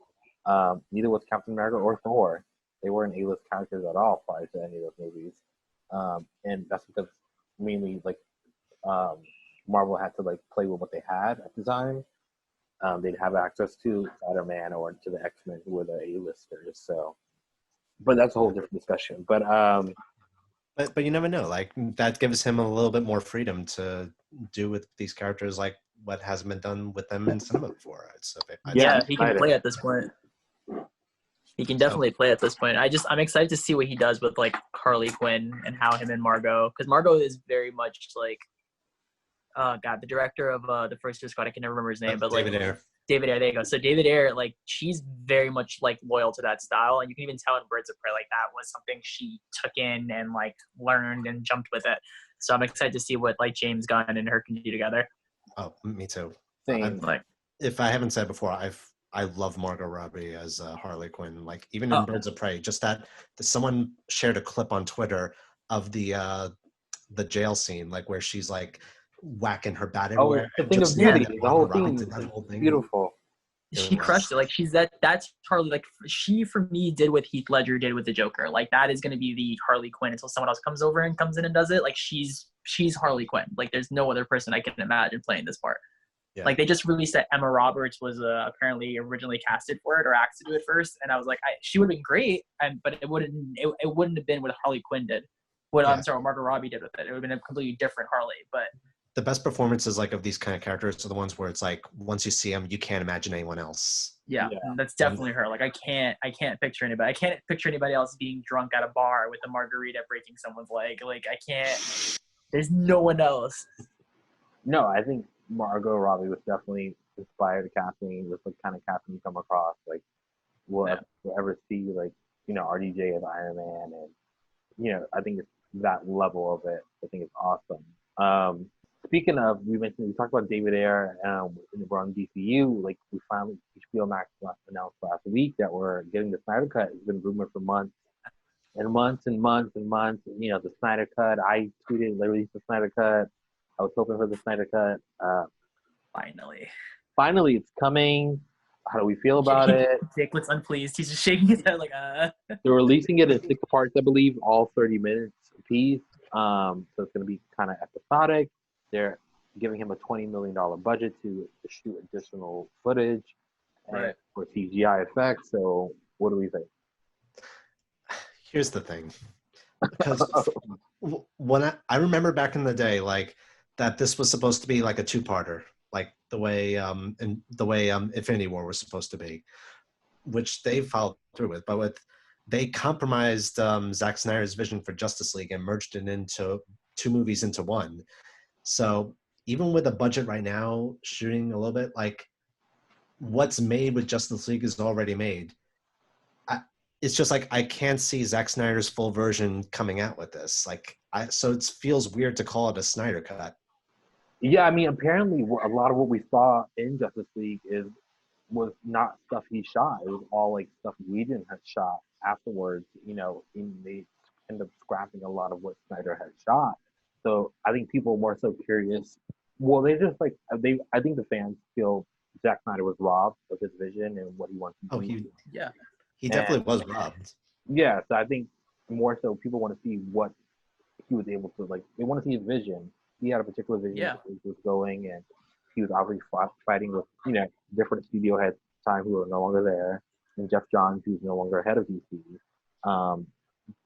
Neither was Captain America or Thor. They weren't A-list characters at all prior to any of those movies. And that's because mainly like Marvel had to like play with what they had at the time. They'd have access to Spider-Man or to the X-Men, who were the A-listers. So, but that's a whole different discussion. But you never know. Like that gives him a little bit more freedom to do with these characters, like what hasn't been done with them in cinema before. He can play at this point. He can definitely play at this point. I'm excited to see what he does with like Harley Quinn and how him and Margot, because Margot is very much like, the director of the first Suicide Squad. I can never remember his name, but like David Ayer. There you go. So David Ayer, like she's very much like loyal to that style, and you can even tell in Birds of Prey like that was something she took in and like learned and jumped with it. So I'm excited to see what like James Gunn and her can do together. Oh, me too. same. If I haven't said before, I love Margot Robbie as Harley Quinn. Like even in Birds of Prey, just that someone shared a clip on Twitter of the jail scene, like where she's like whacking her bat everywhere. The thing of beauty, the whole thing, beautiful. She crushed it. Like that's Harley. Like she, for me, did what Heath Ledger did with the Joker. Like that is going to be the Harley Quinn until someone else comes in and does it. Like she's Harley Quinn. Like there's no other person I can imagine playing this part. Yeah. Like they just released that Emma Roberts was apparently originally casted for it or asked to do it first, and I was like, she would have been great, but it wouldn't have been what Harley Quinn did. What Margot Robbie did with it. It would have been a completely different Harley. But the best performances like of these kind of characters are the ones where it's like once you see them, you can't imagine anyone else. Yeah. That's definitely her. Like I can't picture anybody. I can't picture anybody else being drunk at a bar with a margarita breaking someone's leg. Like I can't. There's no one else. No, I think Margot Robbie was definitely inspired casting with the kind of casting you come across. Like we'll ever see like RDJ as Iron Man, and I think it's that level of it. I think it's awesome. Speaking of, we talked about David Ayer, we're on DCEU. Like we finally, HBO Max announced last week that we're getting the Snyder Cut. It's been rumored for months and months and months and months. The Snyder Cut. I tweeted they released the Snyder Cut. I was hoping for the Snyder Cut. Finally. Finally, it's coming. How do we feel about it? Jake looks unpleased. He's just shaking his head like, They're releasing it in 6 parts, I believe, all 30 minutes apiece. So it's going to be kind of episodic. They're giving him a $20 million budget to shoot additional footage for CGI effects. So what do we think? Here's the thing. Because when I remember back in the day, like that this was supposed to be like a two-parter, like the way Infinity War was supposed to be, which they followed through with. But they compromised Zack Snyder's vision for Justice League and merged it into 2 movies into one. So even with a budget right now, shooting a little bit, like what's made with Justice League is already made. It's just like I can't see Zack Snyder's full version coming out with this. Like, so it feels weird to call it a Snyder Cut. Yeah, I mean, apparently a lot of what we saw in Justice League was not stuff he shot. It was all like stuff Whedon had shot afterwards. You know, they end up scrapping a lot of what Snyder had shot. So I think people are more so curious. Well, they just like I think the fans feel Zack Snyder was robbed of his vision and what he wants to do. He definitely was robbed. Yeah, so I think more so people want to see what he was able to, like, they want to see his vision. He had a particular vision of where he was going, and he was obviously fighting with, you know, different studio heads at the time who are no longer there, and Jeff Johns, who's no longer head of DC.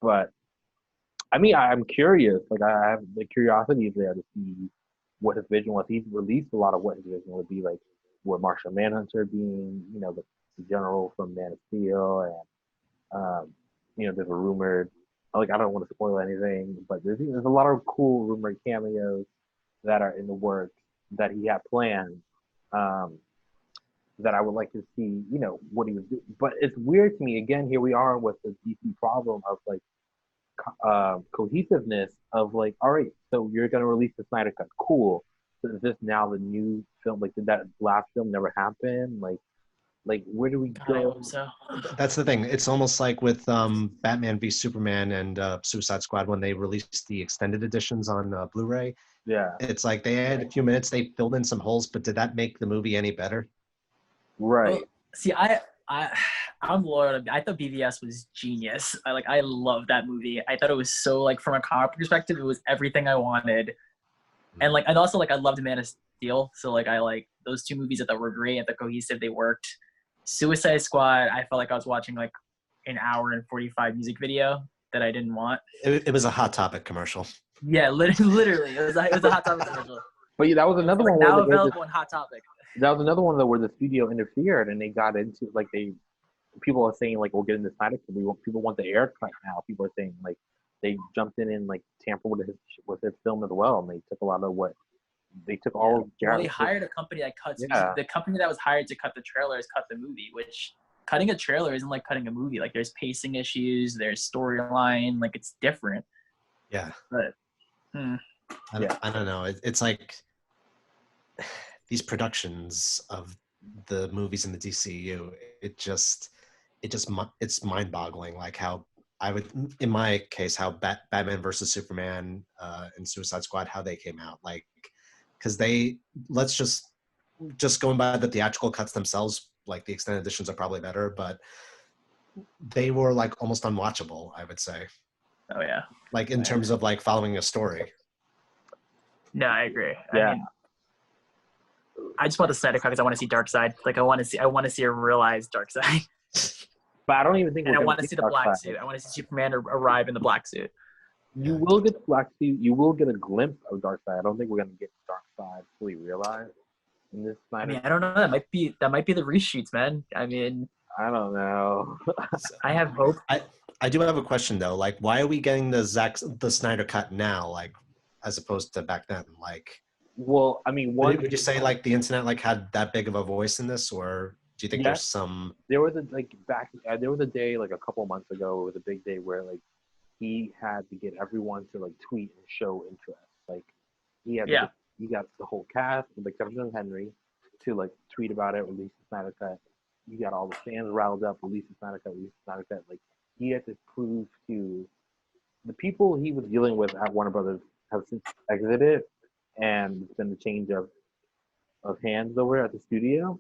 But I mean, I'm curious. Like, I have the curiosity there to see what his vision was. He's released a lot of what his vision would be, like, where Martian Manhunter being, you know, the general from Man of Steel, and you know, there's a rumored, like, I don't want to spoil anything, but there's a lot of cool rumored cameos that are in the works that he had planned, that I would like to see, you know, what he was doing. But it's weird to me. Again, here we are with the DC problem of like cohesiveness of like, all right, so you're gonna release the Snyder Cut, cool. So is this now the new film? Like, did that last film never happen? Like, where do we go? That's the thing. It's almost like with Batman v Superman and Suicide Squad when they released the extended editions on Blu-ray. Yeah. It's like they had a few minutes, they filled in some holes, but did that make the movie any better? Right. Well, see, I'm loyal. I thought BVS was genius. I love that movie. I thought it was so, like, from a comic perspective, it was everything I wanted. And like, and also like I loved Man of Steel. So like I like those 2 movies that were great and the cohesive, they worked. Suicide Squad, I felt like I was watching like an hour and 45 music video that I didn't want. It was a Hot Topic commercial. Yeah, literally, it was a Hot Topic commercial. But yeah, that was another one. Now available on Hot Topic. That was another one though where the studio interfered and they got into, like, people are saying like, we'll get into Snyder Cut. People want the air cut now. People are saying like they jumped in and like tampered with his film as well, and they took a lot of what they took all of Well, they hired a company that cuts. The company that was hired to cut the trailers cut the movie, which cutting a trailer isn't like cutting a movie. Like, there's pacing issues, there's storyline, like, it's different. Yeah. But I don't know. It's like these productions of the movies in the DCEU. It's mind-boggling. Like how I would, in my case, how Batman versus Superman and Suicide Squad, how they came out. Like, because let's just going by the theatrical cuts themselves, like the extended editions are probably better, but they were like almost unwatchable, I would say. Oh yeah. Like in terms of like following a story. No, I agree. Yeah. I mean, I just want the Snyder Cut because I want to see Darkseid. Like, I want to see a realized Darkseid. But I don't even think. And I want to see the black suit. I want to see Superman arrive in the black suit. You will get the black suit. You will get a glimpse of Darkseid. I don't think we're gonna get Darkseid fully realized in this Snyder. I mean, I don't know. That might be the reshoots, man. I mean, I don't know. I have hope. I do have a question though. Like, why are we getting the Snyder Cut now? Like, as opposed to back then? Like, well, I mean, would you say like the internet like had that big of a voice in this, or do you think there's some? There was there was a day like a couple months ago. It was a big day where like he had to get everyone to like tweet and show interest. Like he got the whole cast, with except for Henry, to like tweet about it, release the Snyder Cut. You got all the fans riled up, release the Snyder Cut, release the Snyder Cut. Like he had to prove to the people he was dealing with at Warner Brothers have since exited, and it's been a change of hands over at the studio.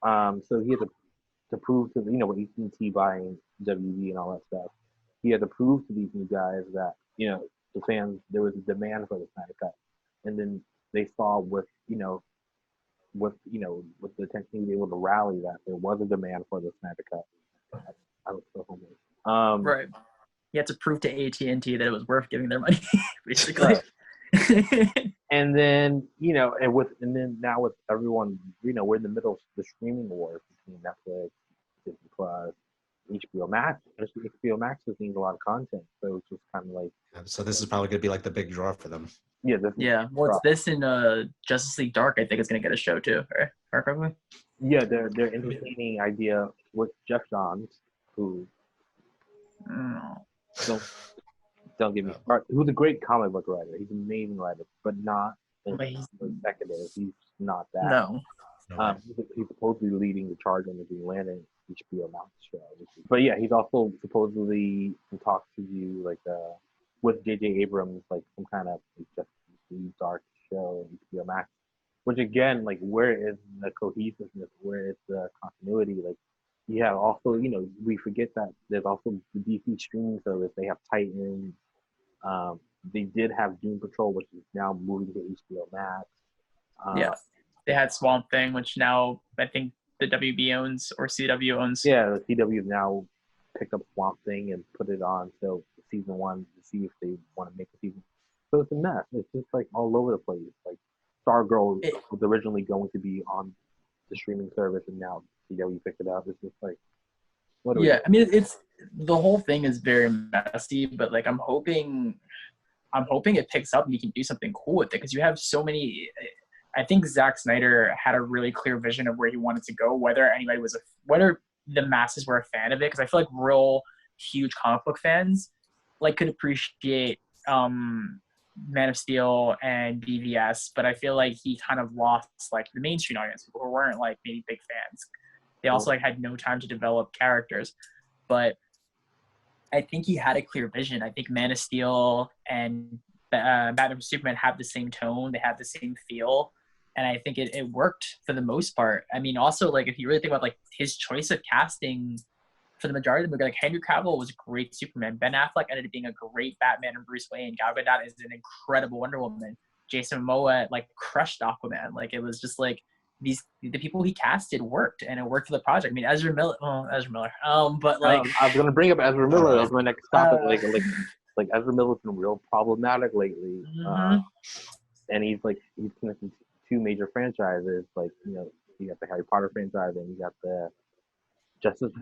So he had to prove to with AT&T buying WB and all that stuff, he had to prove to these new guys that the fans, there was a demand for the Snyder Cut, and then they saw with the attention he was able to rally that there was a demand for the Snyder Cut. I was so homeless. Right. You had to prove to AT&T that it was worth giving their money, basically. And then and then now with everyone, we're in the middle of the streaming wars between Netflix, Disney Plus, HBO Max. Actually, HBO Max is needs a lot of content, so it's just kind of like. So this is probably gonna be like the big draw for them. Yeah. Well, it's this in Justice League Dark. I think it's gonna get a show too, right? Correctly? Yeah, they're entertaining idea with Jeff Johns, who don't get me started. Who's a great comic book writer. He's an amazing writer, but not executive. He's not that. No. He's supposedly leading the charge on the Green Lantern HBO Max show. But yeah, he's also supposedly in talks to do with J.J. Abrams, like some kind of Justice League Dark show on HBO Max. Which again, like, where is the cohesiveness? Where is the continuity? Like, you have also, we forget that there's also the DC streaming service. They have Titan. They did have Doom Patrol, which is now moving to HBO Max. They had Swamp Thing, which now I think the WB owns or CW owns. Yeah, the CW now picked up Swamp Thing and put it on season 1 to see if they want to make a season. So it's a mess. It's just like all over the place. Like Stargirl was originally going to be on the streaming service, and now CW picked it up. It's just like, what? I mean, it's the whole thing is very messy, but like I'm hoping it picks up and you can do something cool with it, because you have so many. I think Zack Snyder had a really clear vision of where he wanted to go, whether the masses were a fan of it, because I feel like real huge comic book fans could appreciate Man of Steel and BVS, but I feel like he kind of lost the mainstream audience, people who weren't maybe big fans. They also had no time to develop characters, but I think he had a clear vision. I think Man of Steel and Batman vs Superman have the same tone, they have the same feel, and I think it worked for the most part. I mean, also if you really think about his choice of casting for the majority of the movie, Henry Cavill was a great Superman. Ben Affleck ended up being a great Batman and Bruce Wayne. Gal Gadot is an incredible Wonder Woman. Jason Momoa crushed Aquaman. It was just the people he casted worked, and it worked for the project. I mean, Ezra Miller. But I was gonna bring up Ezra Miller. That was my next topic. Ezra Miller's been real problematic lately, and he's connected to 2 major franchises. You got the Harry Potter franchise, and you got the Justice.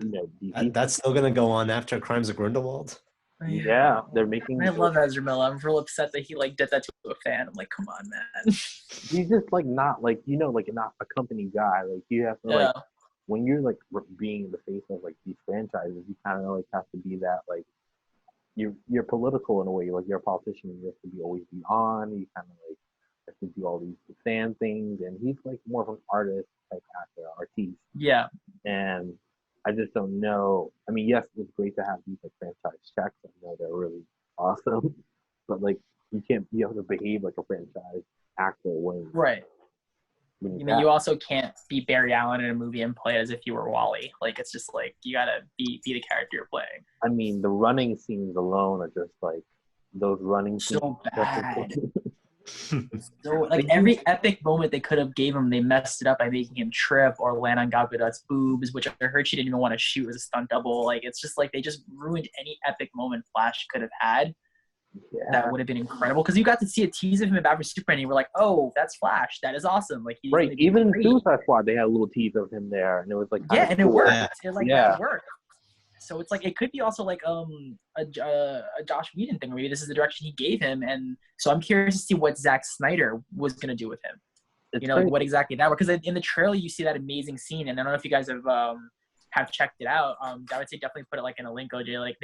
DC. That's still gonna go on after Crimes of Grindelwald. Yeah, they're making. I love Ezra Miller. I'm real upset that he did that to a fan. I'm like, come on, man. He's just not not a company guy. You have to when you're being the face of these franchises, you kind of have to be that you're political in a way. You're a politician. You have to always be on. You kind of have to do all these fan things, and he's more of an artist type actor, artiste. Yeah. And I just don't know. I mean, yes, it's great to have these franchise checks. I know they're really awesome, but you have to behave like a franchise actor when you also can't be Barry Allen in a movie and play as if you were Wally. It's just you gotta be the character you're playing. I mean, the running scenes alone are just those running scenes. So bad. So every epic moment they could have gave him, they messed it up by making him trip or land on Gal Gadot's boobs, which I heard she didn't even want to shoot as a stunt double. It's just they just ruined any epic moment Flash could have had. Yeah. That would have been incredible, because you got to see a tease of him in Batman vs Superman, and you were like, "Oh, that's Flash. That is awesome!" Right. Even in Suicide Squad, they had a little tease of him there, and it was and it worked. It worked. So it's it could be also a Josh Whedon thing, or maybe this is the direction he gave him, and so I'm curious to see what Zack Snyder was gonna do with him. What exactly that was, because in the trailer you see that amazing scene, and I don't know if you guys have checked it out. I would say definitely put it in a link, OJ.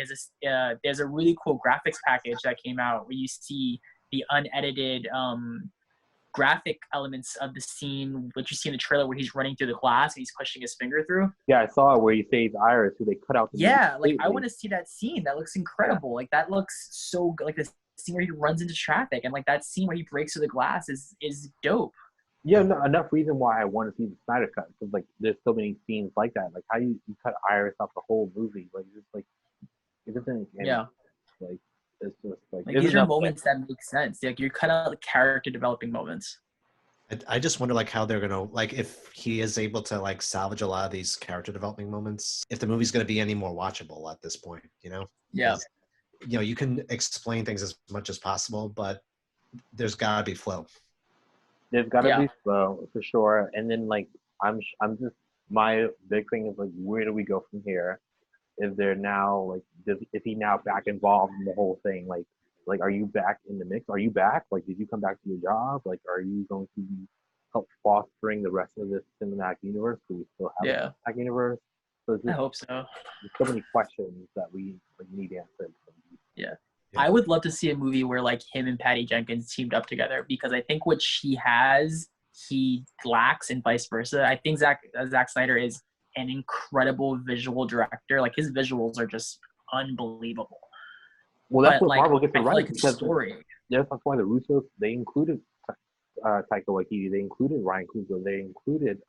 There's a really cool graphics package that came out where you see the unedited graphic elements of the scene, which you see in the trailer where he's running through the glass and he's pushing his finger through. Yeah, I saw it where he saves Iris, who they cut out. I want to see that scene. That looks incredible. That looks so good. The scene where he runs into traffic, and like that scene where he breaks through the glass is dope. Yeah, no, enough reason why I want to see the Snyder Cut, because like there's so many scenes like that. Like how you cut Iris off the whole movie, like just like it doesn't. Yeah. Like it's just like these are moments that make sense. Like you cut out the character developing moments. I just wonder like how they're gonna like if he is able to like salvage a lot of these character developing moments, if the movie's gonna be any more watchable at this point, you know? Yeah. You know, you can explain things as much as possible, but there's gotta be flow. There's gotta be flow for sure. And then like I'm just my big thing is like where do we go from here? Is there now like is he now back involved in the whole thing? Like are you back in the mix? Are you back? Like did you come back to your job? Like are you going to help fostering the rest of this cinematic universe? Do we still have a cinematic universe? So I hope so. There's so many questions that we like, need answered. Yeah. I would love to see a movie where like him and Patty Jenkins teamed up together, because I think what she has, he lacks, and vice versa. I think Zack Snyder is an incredible visual director. Like his visuals are just unbelievable. Well, that's what Marvel gets it right, like because story. That's why the Russos, they included Taika Waititi, they included Ryan Coogler, they included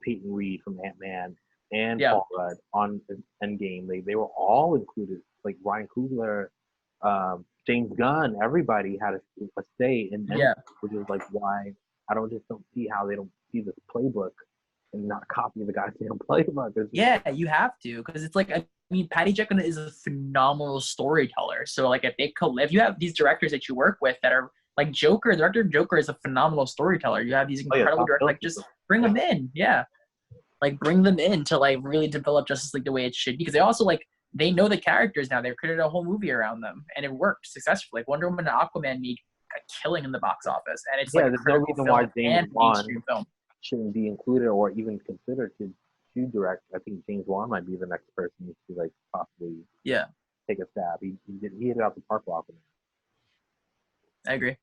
Peyton Reed from Ant-Man and Paul Rudd on Endgame. They were all included. Like Ryan Coogler, James Gunn, everybody had a say in Endgame, which is like why I don't see how they don't see this playbook and not copy the goddamn playbook. You have to, because it's like, I mean, Patty Jenkins is a phenomenal storyteller. So like if you have these directors that you work with that are like Joker, the director of Joker is a phenomenal storyteller. You have these incredible directors, like just bring them in. Yeah. Like bring them in to like really develop Justice League the way it should be. Because they also like, they know the characters now. They've created a whole movie around them, and it worked successfully. Like Wonder Woman and Aquaman made a killing in the box office, and it's like there's no reason why James Wan shouldn't be included or even considered to direct. I think James Wan might be the next person to like possibly take a stab. He hit it out the park with Aquaman. I agree.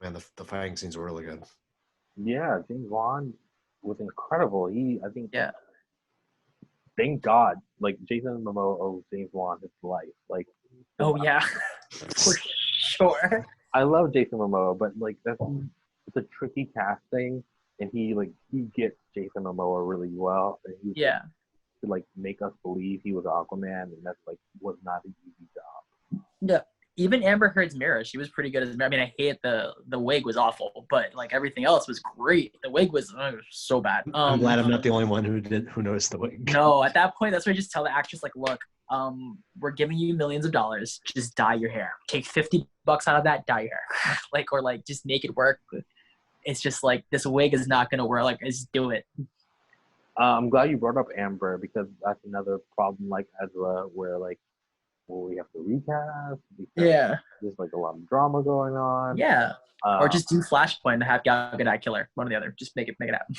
Man, the fighting scenes were really good. Yeah, James Wan was incredible. Thank God, like Jason Momoa owes James Wan his life. Like, for sure. I love Jason Momoa, but like it's a tricky casting, and he gets Jason Momoa really well, and to like make us believe he was Aquaman, and that's like was not an easy job. Yeah. Even Amber Heard's Mira, she was pretty good as Mira. I mean, I hate the wig was awful, but like everything else was great. The wig was so bad. I'm glad I'm not the only one who noticed the wig. No, at that point, that's where I just tell the actress, like, look, we're giving you millions of dollars. Just dye your hair. Take $50 out of that, dye your hair. or just make it work. It's just like, this wig is not going to work. Like, just do it. I'm glad you brought up Amber, because that's another problem like Ezra, where like, well, we have to recast. There's like a lot of drama going on. Yeah. Or just do Flashpoint and have Gal Gadot kill her. One or the other. Just make it happen.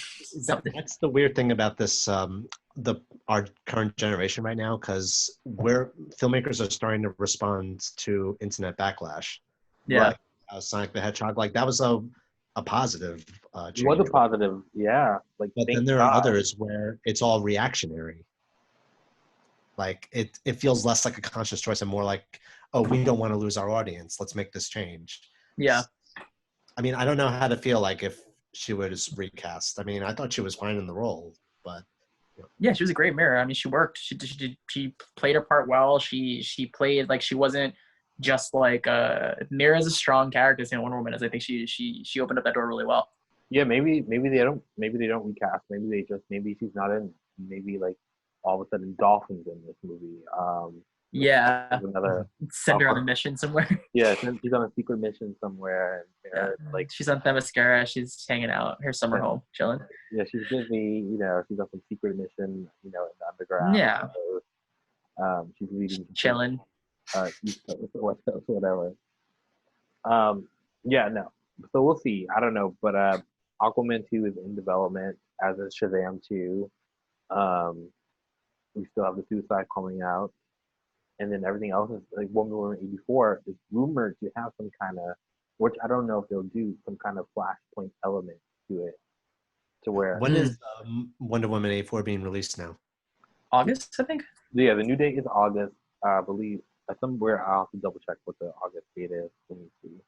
That's the weird thing about this, our current generation right now, because filmmakers are starting to respond to internet backlash. Yeah. Like, Sonic the Hedgehog, like that was a positive change. Was a positive, yeah. Like, but then there are others where it's all reactionary. Like it feels less like a conscious choice and more like, oh, we don't want to lose our audience. Let's make this change. Yeah. I mean, I don't know how to feel like if she was recast. I mean, I thought she was fine in the role, but yeah, she was a great Mira. I mean, she worked. She played her part well. She played like she wasn't just like Mira's a strong character in Wonder Woman. As I think she opened up that door really well. Yeah, maybe they don't recast. Maybe she's not in. Maybe like all of a sudden Dolphin's in this movie. Send her on a mission somewhere. Yeah, she's on a secret mission somewhere. And like she's on Themyscira. She's hanging out her summer home, chilling. Yeah, she's busy. She's on some secret mission. In the underground. Yeah. So, she's leading. Chilling. Whatever. Yeah, no. So we'll see. I don't know, but Aquaman 2 is in development, as is Shazam 2. We still have the Suicide coming out, and then everything else is like Wonder Woman 84 is rumored to have some kind of, which I don't know if they'll do, some kind of Flashpoint element to it, to where. When is Wonder Woman 84 being released now? August, I think. Yeah, the new date is August. I believe somewhere I'll have to double check what the August date is. Let me see.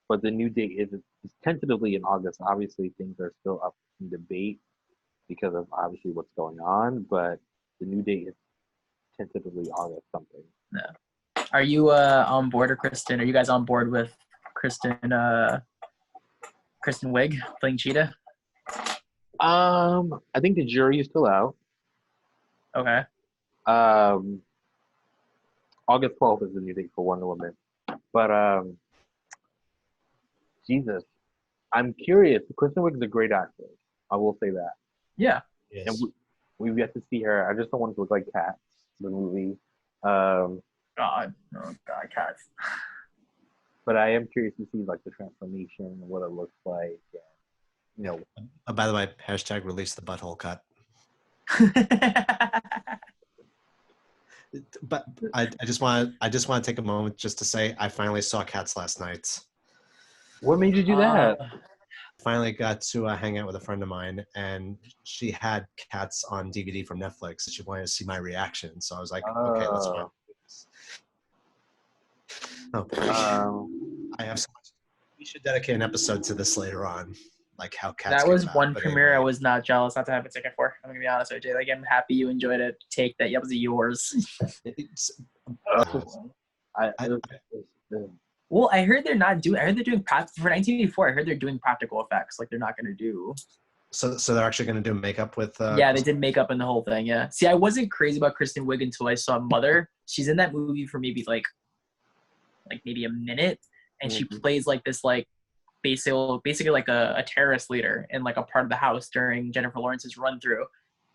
But the new date is it's tentatively in August. Obviously, things are still up in debate because of obviously what's going on. But the new date is tentatively August something. Yeah. Are you on board, or Kristen? Are you guys on board with Kristen Wiig playing Cheetah? I think the jury is still out. Okay. August 12th is the new date for Wonder Woman. But Jesus, I'm curious. Kristen Wiig is a great actress. I will say that. Yeah. Yes. And we've yet to see her. I just don't want it to look like Cats, the movie. God, cats. But I am curious to see like the transformation and what it looks like. And, you know, By the way, hashtag release the butthole cut. But I just want to take a moment just to say I finally saw Cats last night. what made you do that? Finally got to hang out with a friend of mine, and she had Cats on DVD from Netflix, and she wanted to see my reaction. So I was like, okay, let's find this. Oh, I have so much. We should dedicate an episode to this later on, like how Cats. That was came about. one But premiere anyway. I was not jealous not to have a ticket for. I'm gonna be honest with you. Like, I'm happy you enjoyed it. Take that. That was yours. It's, Well, I heard they're not doing. I heard they're doing for 1984. I heard they're doing practical effects. Like, they're not gonna do. so they're actually going to do makeup with. Yeah, they did makeup in the whole thing. Yeah. See, I wasn't crazy about Kristen Wiig until I saw Mother. She's in that movie for maybe like maybe a minute, and she plays like this like basically like a terrorist leader in like a part of the house during Jennifer Lawrence's run through,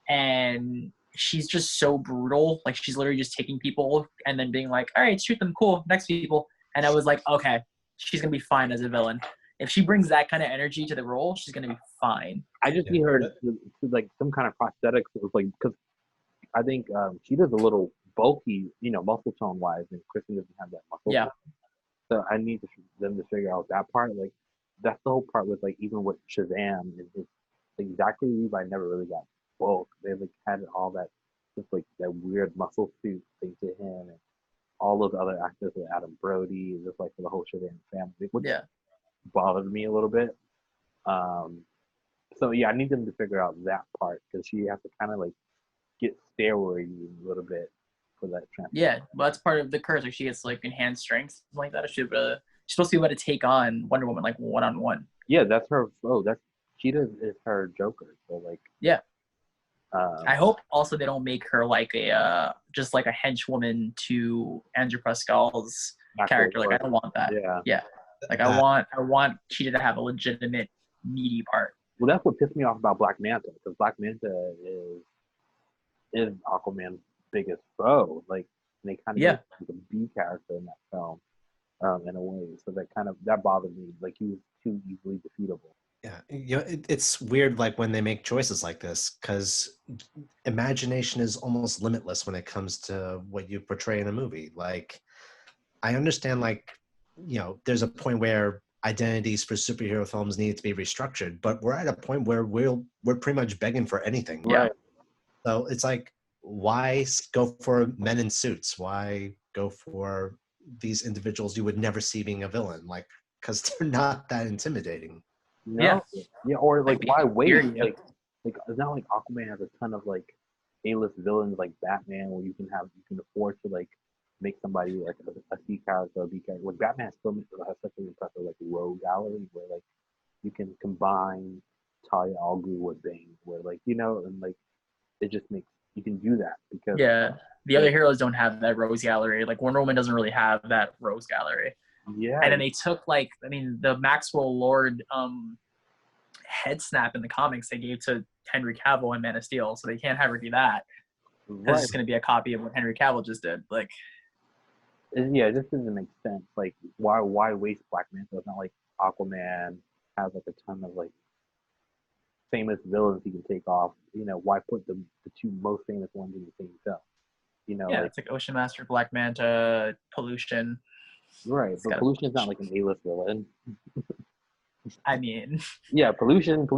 and she's just so brutal. Like, she's literally just taking people and then being like, all right, shoot them, cool, next people. And I was like, okay, she's gonna be fine as a villain. If she brings that kind of energy to the role, she's gonna be fine. I just need her to like some kind of prosthetics, like because I think she does a little bulky, muscle tone wise, and Kristen doesn't have that muscle. Yeah. Tone. So I need them to figure out that part. Like that's the whole part with like even with Shazam is just like Zachary Levi never really got bulk. They like had all that just like that weird muscle suit thing to him, and all those other actors with Adam Brody, just like for the whole Shazam family, which bothered me a little bit. So yeah, I need them to figure out that part because she has to kind of like get steroids a little bit for that transfer. Yeah, well, that's part of the curse. Like, she gets like enhanced strength, something like that. She's supposed to be able to take on Wonder Woman like one-on-one. Yeah, that's her. Oh, that's Cheetah is her Joker. So like. Yeah. I hope also they don't make her like a just like a henchwoman to Andrew Pascal's character. Like, I don't want that. Yeah. Like, I want Cheetah to have a legitimate meaty part. Well, that's what pissed me off about Black Manta, because Black Manta is Aquaman's biggest foe. Like, they kind of make like a B character in that film, in a way. So that bothered me. Like, he was too easily defeatable. Yeah, it's weird, like when they make choices like this, because imagination is almost limitless when it comes to what you portray in a movie. Like, I understand, like, there's a point where identities for superhero films need to be restructured, but we're at a point where we're pretty much begging for anything. Yeah. So it's like, why go for men in suits? Why go for these individuals you would never see being a villain? Like, because they're not that intimidating. Yeah, or like why wait? Like it's not like Aquaman has a ton of like A-list villains like Batman, where you can afford to like make somebody like a C character or a B character. Like Batman still has such an impressive like rogue gallery where like you can combine Talia al Ghul with Bane, where like and like it just makes you can do that because the other heroes don't have that rogues gallery. Like, Wonder Woman doesn't really have that rogues gallery. Yeah. And then they took the Maxwell Lord head snap in the comics they gave to Henry Cavill in Man of Steel, so they can't have her do that. Because it's going to be a copy of what Henry Cavill just did. Like, yeah, it just doesn't make sense. Like, why waste Black Manta? It's not like Aquaman has like a ton of like famous villains he can take off. Why put the two most famous ones in the same film? it's like Ocean Master, Black Manta, Pollution. Right, but Pollution's not like an A-list villain. I mean, yeah, pollution,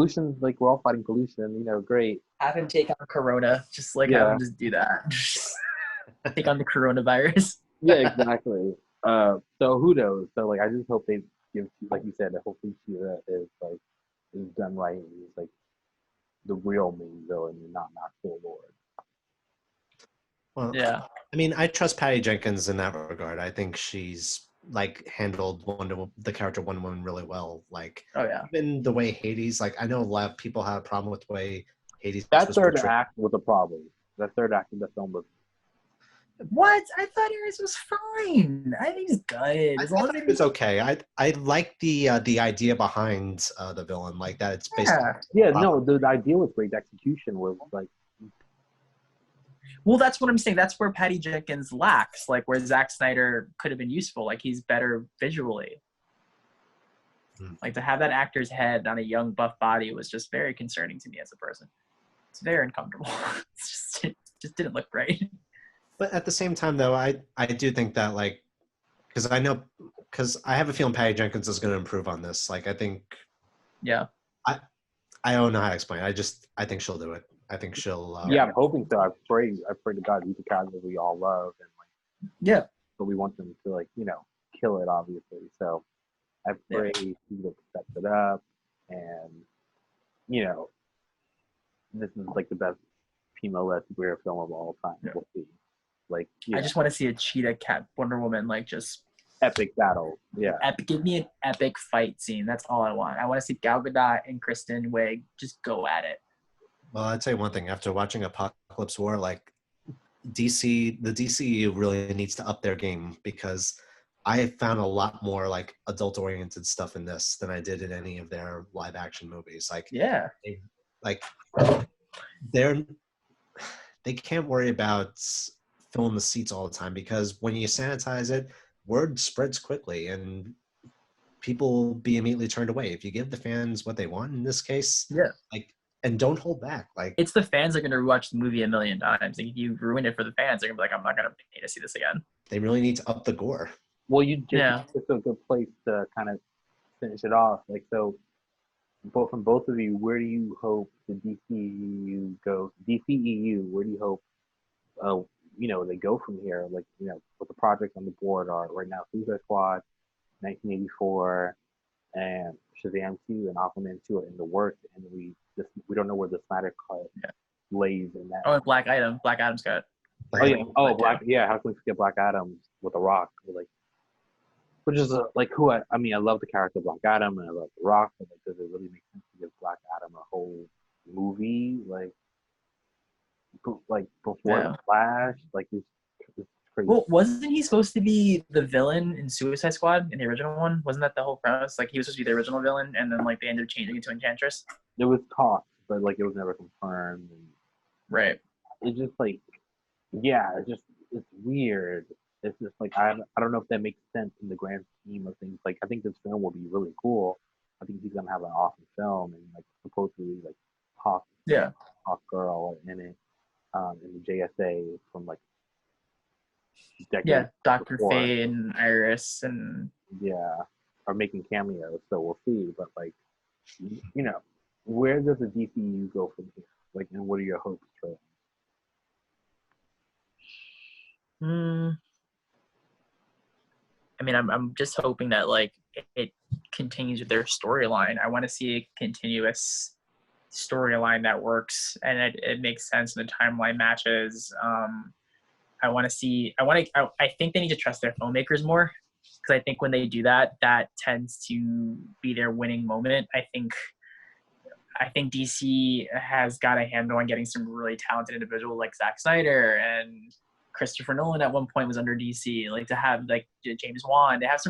like we're all fighting pollution, great. Have him take on Corona, just like have him just do that. Take on the coronavirus. Yeah, exactly. So who knows? So like, I just hope they give, like you said, that hopefully Sheila is done right and he's like the real main villain and not Knoxville Lord. Well, Yeah. I mean, I trust Patty Jenkins in that regard. I think she's like handled the character Wonder Woman really well. Like, Oh yeah. even the way Hades, like I know a lot of people have a problem with the way Hades That was third portrayed. act was a problem. That third act of the film was. What? I thought Ares was fine. I think he's good. I As long thought as it was okay. I like the idea behind the villain, like that it's based. yeah. Yeah, no, the idea was great. The execution was like. Well, that's what I'm saying. That's where Patty Jenkins lacks. Like where Zack Snyder could have been useful. Like he's better visually. Like to have that actor's head on a young buff body was just very concerning to me as a person. It's very uncomfortable. It just didn't look great. But at the same time, though, I do think that like because I have a feeling Patty Jenkins is going to improve on this. Like I think Yeah. I don't know how to explain it. I think she'll do it. I think she'll. Yeah, I'm hoping so. I pray to God he's a character we all love and like. Yeah. But we want them to like kill it obviously. So I pray he steps it up and this is like the best female-led superhero film of all time. Yeah. We'll see. Like I just want to see a cheetah cat Wonder Woman like just epic battle. Yeah. give me an epic fight scene. That's all I want. I want to see Gal Gadot and Kristen Wiig just go at it. Well, I'd say one thing. After watching Apokolips War, like the DCEU really needs to up their game because I have found a lot more like adult-oriented stuff in this than I did in any of their live-action movies. Like, Yeah. They can't worry about filling the seats all the time because when you sanitize it, word spreads quickly and people will be immediately turned away. If you give the fans what they want in this case, and don't hold back. Like it's the fans that are going to rewatch the movie a million times. Like if you ruin it for the fans, they're going to be like, I'm not going to pay to see this again. They really need to up the gore. Well, it's a good place to kind of finish it off. Like so, from both of you, where do you hope the DCEU goes? DCEU, where do you hope they go from here? Like what the projects on the board are right now: Suicide Squad, 1984, and Shazam 2 and Aquaman 2 are in the works, and we don't know where the Snyder Cut lays in that. Oh, and Black Adam's cut. How can we forget Black Adam with The Rock? Which is I love the character of Black Adam and I love The Rock, but does it really make sense to give Black Adam a whole movie before the Flash? It's crazy. Well, wasn't he supposed to be the villain in Suicide Squad in the original one? Wasn't that the whole premise? Like he was supposed to be the original villain, and then they ended up changing it to Enchantress. There was talk, but it was never confirmed. And right. It's just it's weird. It's just I don't know if that makes sense in the grand scheme of things. I think this film will be really cool. I think he's gonna have an awesome film and supposedly Hawk Girl in it, in the JSA from decades. Yeah, Dr. before. Fate and Iris and are making cameos, so we'll see. But where does the DCU go from here? And what are your hopes for it? I mean, I'm just hoping that it continues with their storyline. I want to see a continuous storyline that works and it makes sense and the timeline matches. I think they need to trust their filmmakers more because I think when they do that, that tends to be their winning moment. I think DC has got a handle on getting some really talented individuals like Zack Snyder and Christopher Nolan at one point was under DC. To have James Wan, they have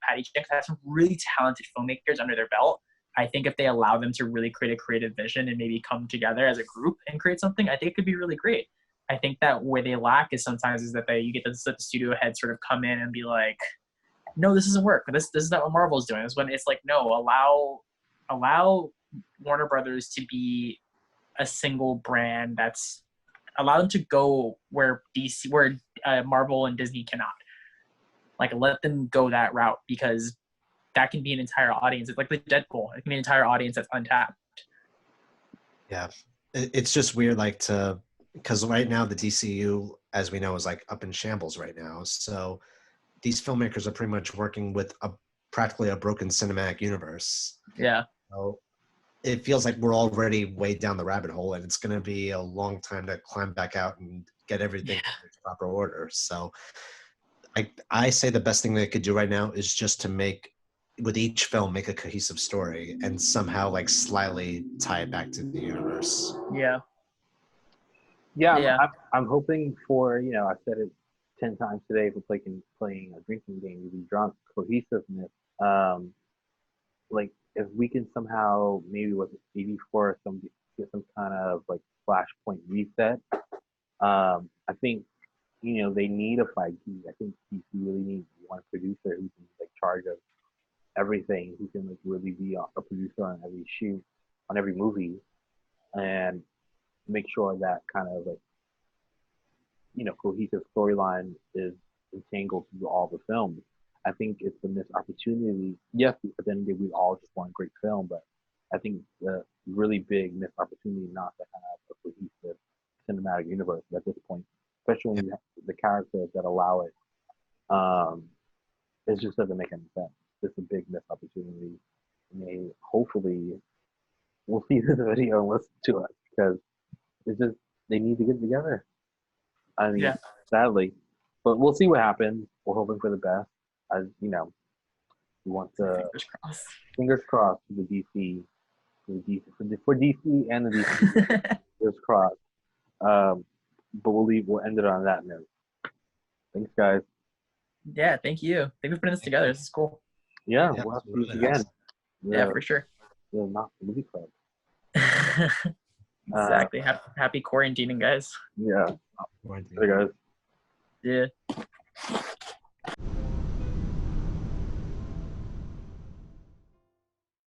Patty Jenkins, have some really talented filmmakers under their belt. I think if they allow them to really create a creative vision and maybe come together as a group and create something, I think it could be really great. I think that where they lack is sometimes that you get the studio head sort of come in and be like, no, this doesn't work. This is not what Marvel's doing. It's when it's no, allow Warner Brothers to be a single brand that's allow them to go where Marvel and Disney cannot. Let them go that route because that can be an entire audience. It's like the Deadpool. It can be an entire audience that's untapped. Yeah, it's just weird, because right now the DCU as we know, is like up in shambles right now. So these filmmakers are pretty much working with practically a broken cinematic universe. Yeah. So it feels like we're already way down the rabbit hole, and it's going to be a long time to climb back out and get everything in its proper order. So I say the best thing they could do right now is just to make, with each film, make a cohesive story and somehow like slightly tie it back to the universe. Yeah. Yeah, I'm hoping for, I've said it 10 times today, for playing a drinking game to be drunk, cohesiveness. Like if we can somehow, maybe with 84, get some kind of like flashpoint reset. I think, they need a 5G. I think DC really needs one producer who can like charge of everything, who can like really be a producer on every shoot, on every movie, and make sure that kind of like, cohesive storyline is entangled through all the films. I think it's a missed opportunity. Yes, at the end of the day, we all just want a great film, but I think the really big missed opportunity not to have a cohesive cinematic universe at this point, especially when you have the characters that allow it. It just doesn't make any sense. It's a big missed opportunity. Hopefully, we'll see this video and listen to us, because it's just they need to get together. I mean, sadly, but we'll see what happens. We're hoping for the best. As we want to fingers crossed for the DC, for DC and the DC. Fingers crossed. But we'll end it on that note. Thanks, guys. Yeah, thank you. Thank you for putting this together. This is cool. Yeah, we'll have to do this again. Yeah, for sure. Not the movie club. Exactly. Happy quarantining, guys. Yeah. Hey, guys. Yeah.